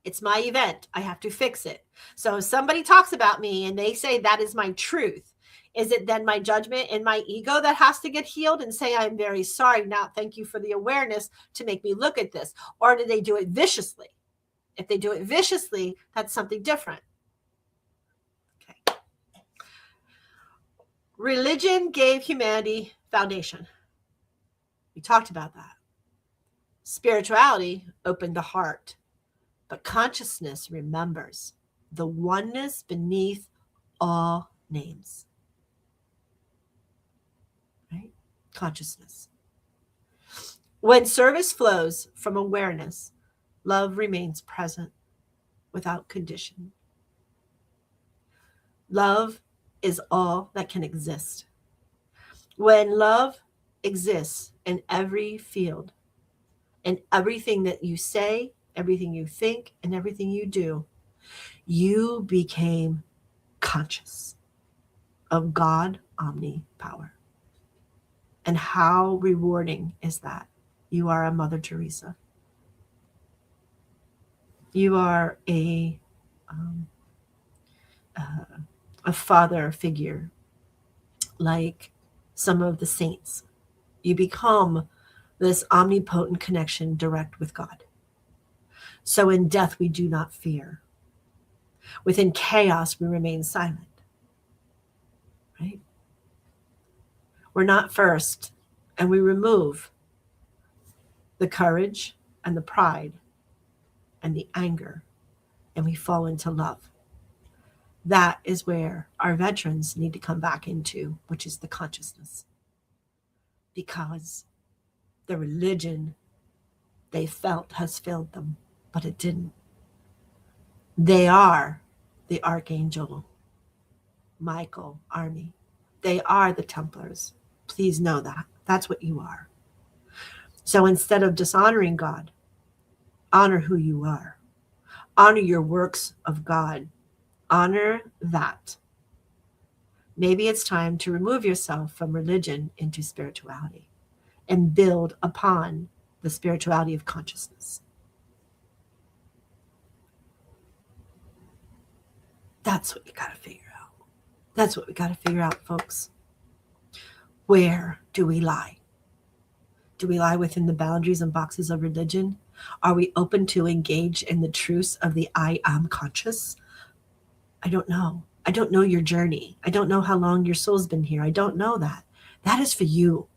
It's my event. I have to fix it. So if somebody talks about me and they say that is my truth, is it then my judgment and my ego that has to get healed and say, I'm very sorry. Now, thank you for the awareness to make me look at this. Or do they do it viciously? If they do it viciously, that's something different. Okay. Religion gave humanity foundation. We talked about that. Spirituality opened the heart, but consciousness remembers the oneness beneath all names. Right? Consciousness. When service flows from awareness, love remains present without condition. Love is all that can exist. When love exists in every field, in everything that you say, everything you think, and everything you do, you became conscious of God, omnipower. And how rewarding is that? You are a Mother Teresa. You are a father figure, like some of the saints. You become this omnipotent connection direct with God. So in death, we do not fear. Within chaos, we remain silent. Right? We're not first, and we remove the courage and the pride and the anger, and we fall into love. That is where our veterans need to come back into, which is the consciousness. Because the religion they felt has failed them, but it didn't. They are the Archangel Michael army. They are the Templars. Please know that. That's what you are. So instead of dishonoring God, honor who you are. Honor your works of God. Honor that. Maybe it's time to remove yourself from religion into spirituality and build upon the spirituality of consciousness. That's what you got to figure out. That's what we got to figure out, folks. Where do we lie? Do we lie within the boundaries and boxes of religion? Are we open to engage in the truths of the I am conscious? I don't know. I don't know your journey. I don't know how long your soul's been here. I don't know that. That is for you.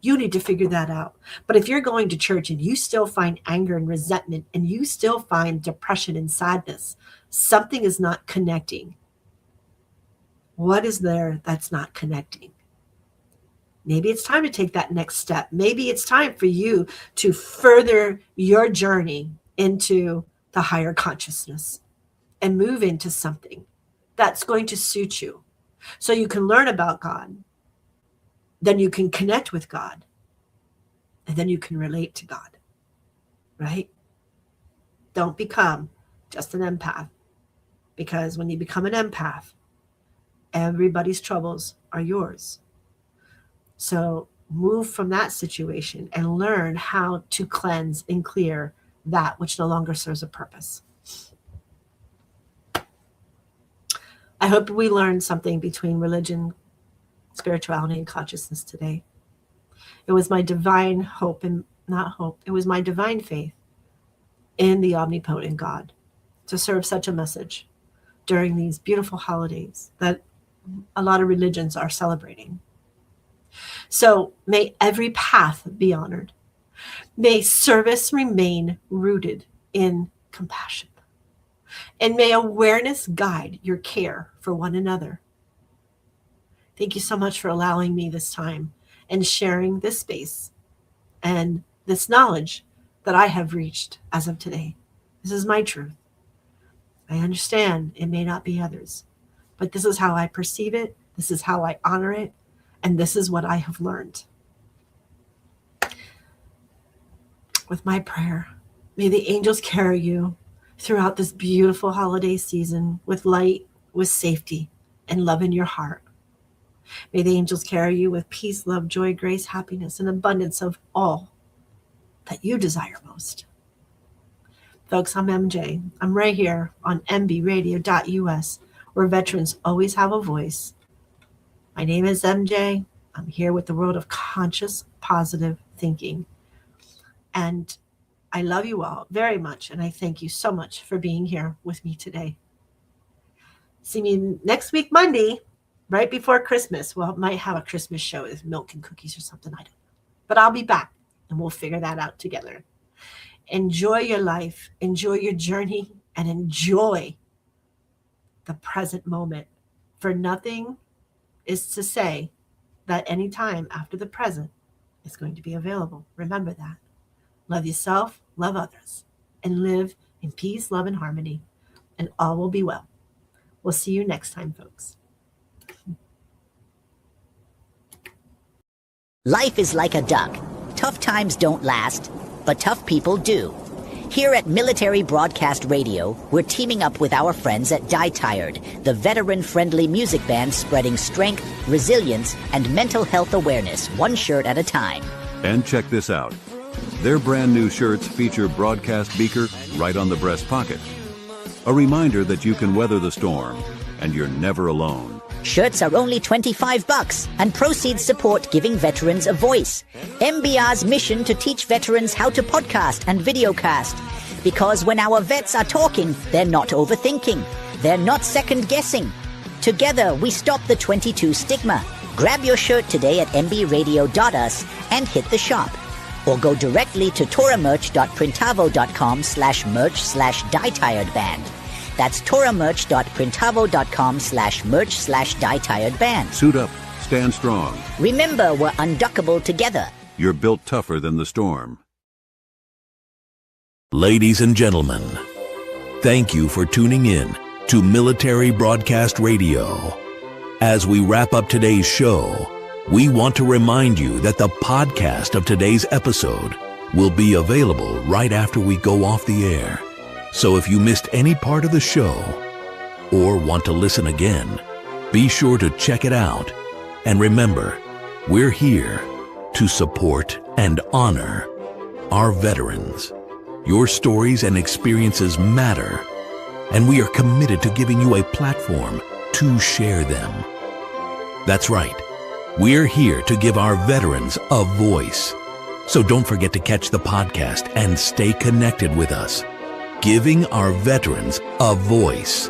You need to figure that out. But if you're going to church and you still find anger and resentment and you still find depression and sadness, something is not connecting. What is there that's not connecting? Maybe it's time to take that next step. Maybe it's time for you to further your journey into the higher consciousness and move into something that's going to suit you. So you can learn about God, then you can connect with God, and then you can relate to God, right? Don't become just an empath, because when you become an empath, everybody's troubles are yours. So move from that situation and learn how to cleanse and clear that which no longer serves a purpose. I hope we learned something between religion, spirituality, and consciousness today. It was my divine hope, and not hope, it was my divine faith in the omnipotent God to serve such a message during these beautiful holidays that a lot of religions are celebrating. So may every path be honored. May service remain rooted in compassion. And may awareness guide your care for one another. Thank you so much for allowing me this time and sharing this space and this knowledge that I have reached as of today. This is my truth. I understand it may not be others, but this is how I perceive it. This is how I honor it. And this is what I have learned. With my prayer, may the angels carry you throughout this beautiful holiday season with light, with safety, and love in your heart. May the angels carry you with peace, love, joy, grace, happiness, and abundance of all that you desire most. Folks, I'm MJ. I'm right here on mbradio.us, where veterans always have a voice. My name is MJ. I'm here with the world of conscious, positive thinking. And I love you all very much, and I thank you so much for being here with me today. See me next week, Monday, right before Christmas. Well, I might have a Christmas show with milk and cookies or something. I don't know. But I'll be back, and we'll figure that out together. Enjoy your life, enjoy your journey, and enjoy the present moment. For nothing is to say that any time after the present is going to be available. Remember that. Love yourself, love others, and live in peace, love, and harmony, and all will be well. We'll see you next time, folks. Life is like a duck. Tough times don't last, but tough people do. Here at Military Broadcast Radio, we're teaming up with our friends at Die Tired, the veteran-friendly music band spreading strength, resilience, and mental health awareness, one shirt at a time. And check this out. Their brand new shirts feature broadcast beaker right on the breast pocket. A reminder that you can weather the storm, and you're never alone. Shirts are only $25, and proceeds support giving veterans a voice. MBR's mission to teach veterans how to podcast and videocast. Because when our vets are talking, they're not overthinking. They're not second-guessing. Together, we stop the 22 stigma. Grab your shirt today at mbradio.us and hit the shop. Or go directly to toramerch.printavo.com/merch/dietiredband. That's toramerch.printavo.com/merch/dietiredband. Suit up, stand strong. Remember, we're unduckable together. You're built tougher than the storm. Ladies and gentlemen, thank you for tuning in to Military Broadcast Radio. As we wrap up today's show, we want to remind you that the podcast of today's episode will be available right after we go off the air. So if you missed any part of the show or want to listen again, be sure to check it out. And remember, we're here to support and honor our veterans. Your stories and experiences matter, and we are committed to giving you a platform to share them. That's right. We're here to give our veterans a voice. So don't forget to catch the podcast and stay connected with us. Giving our veterans a voice.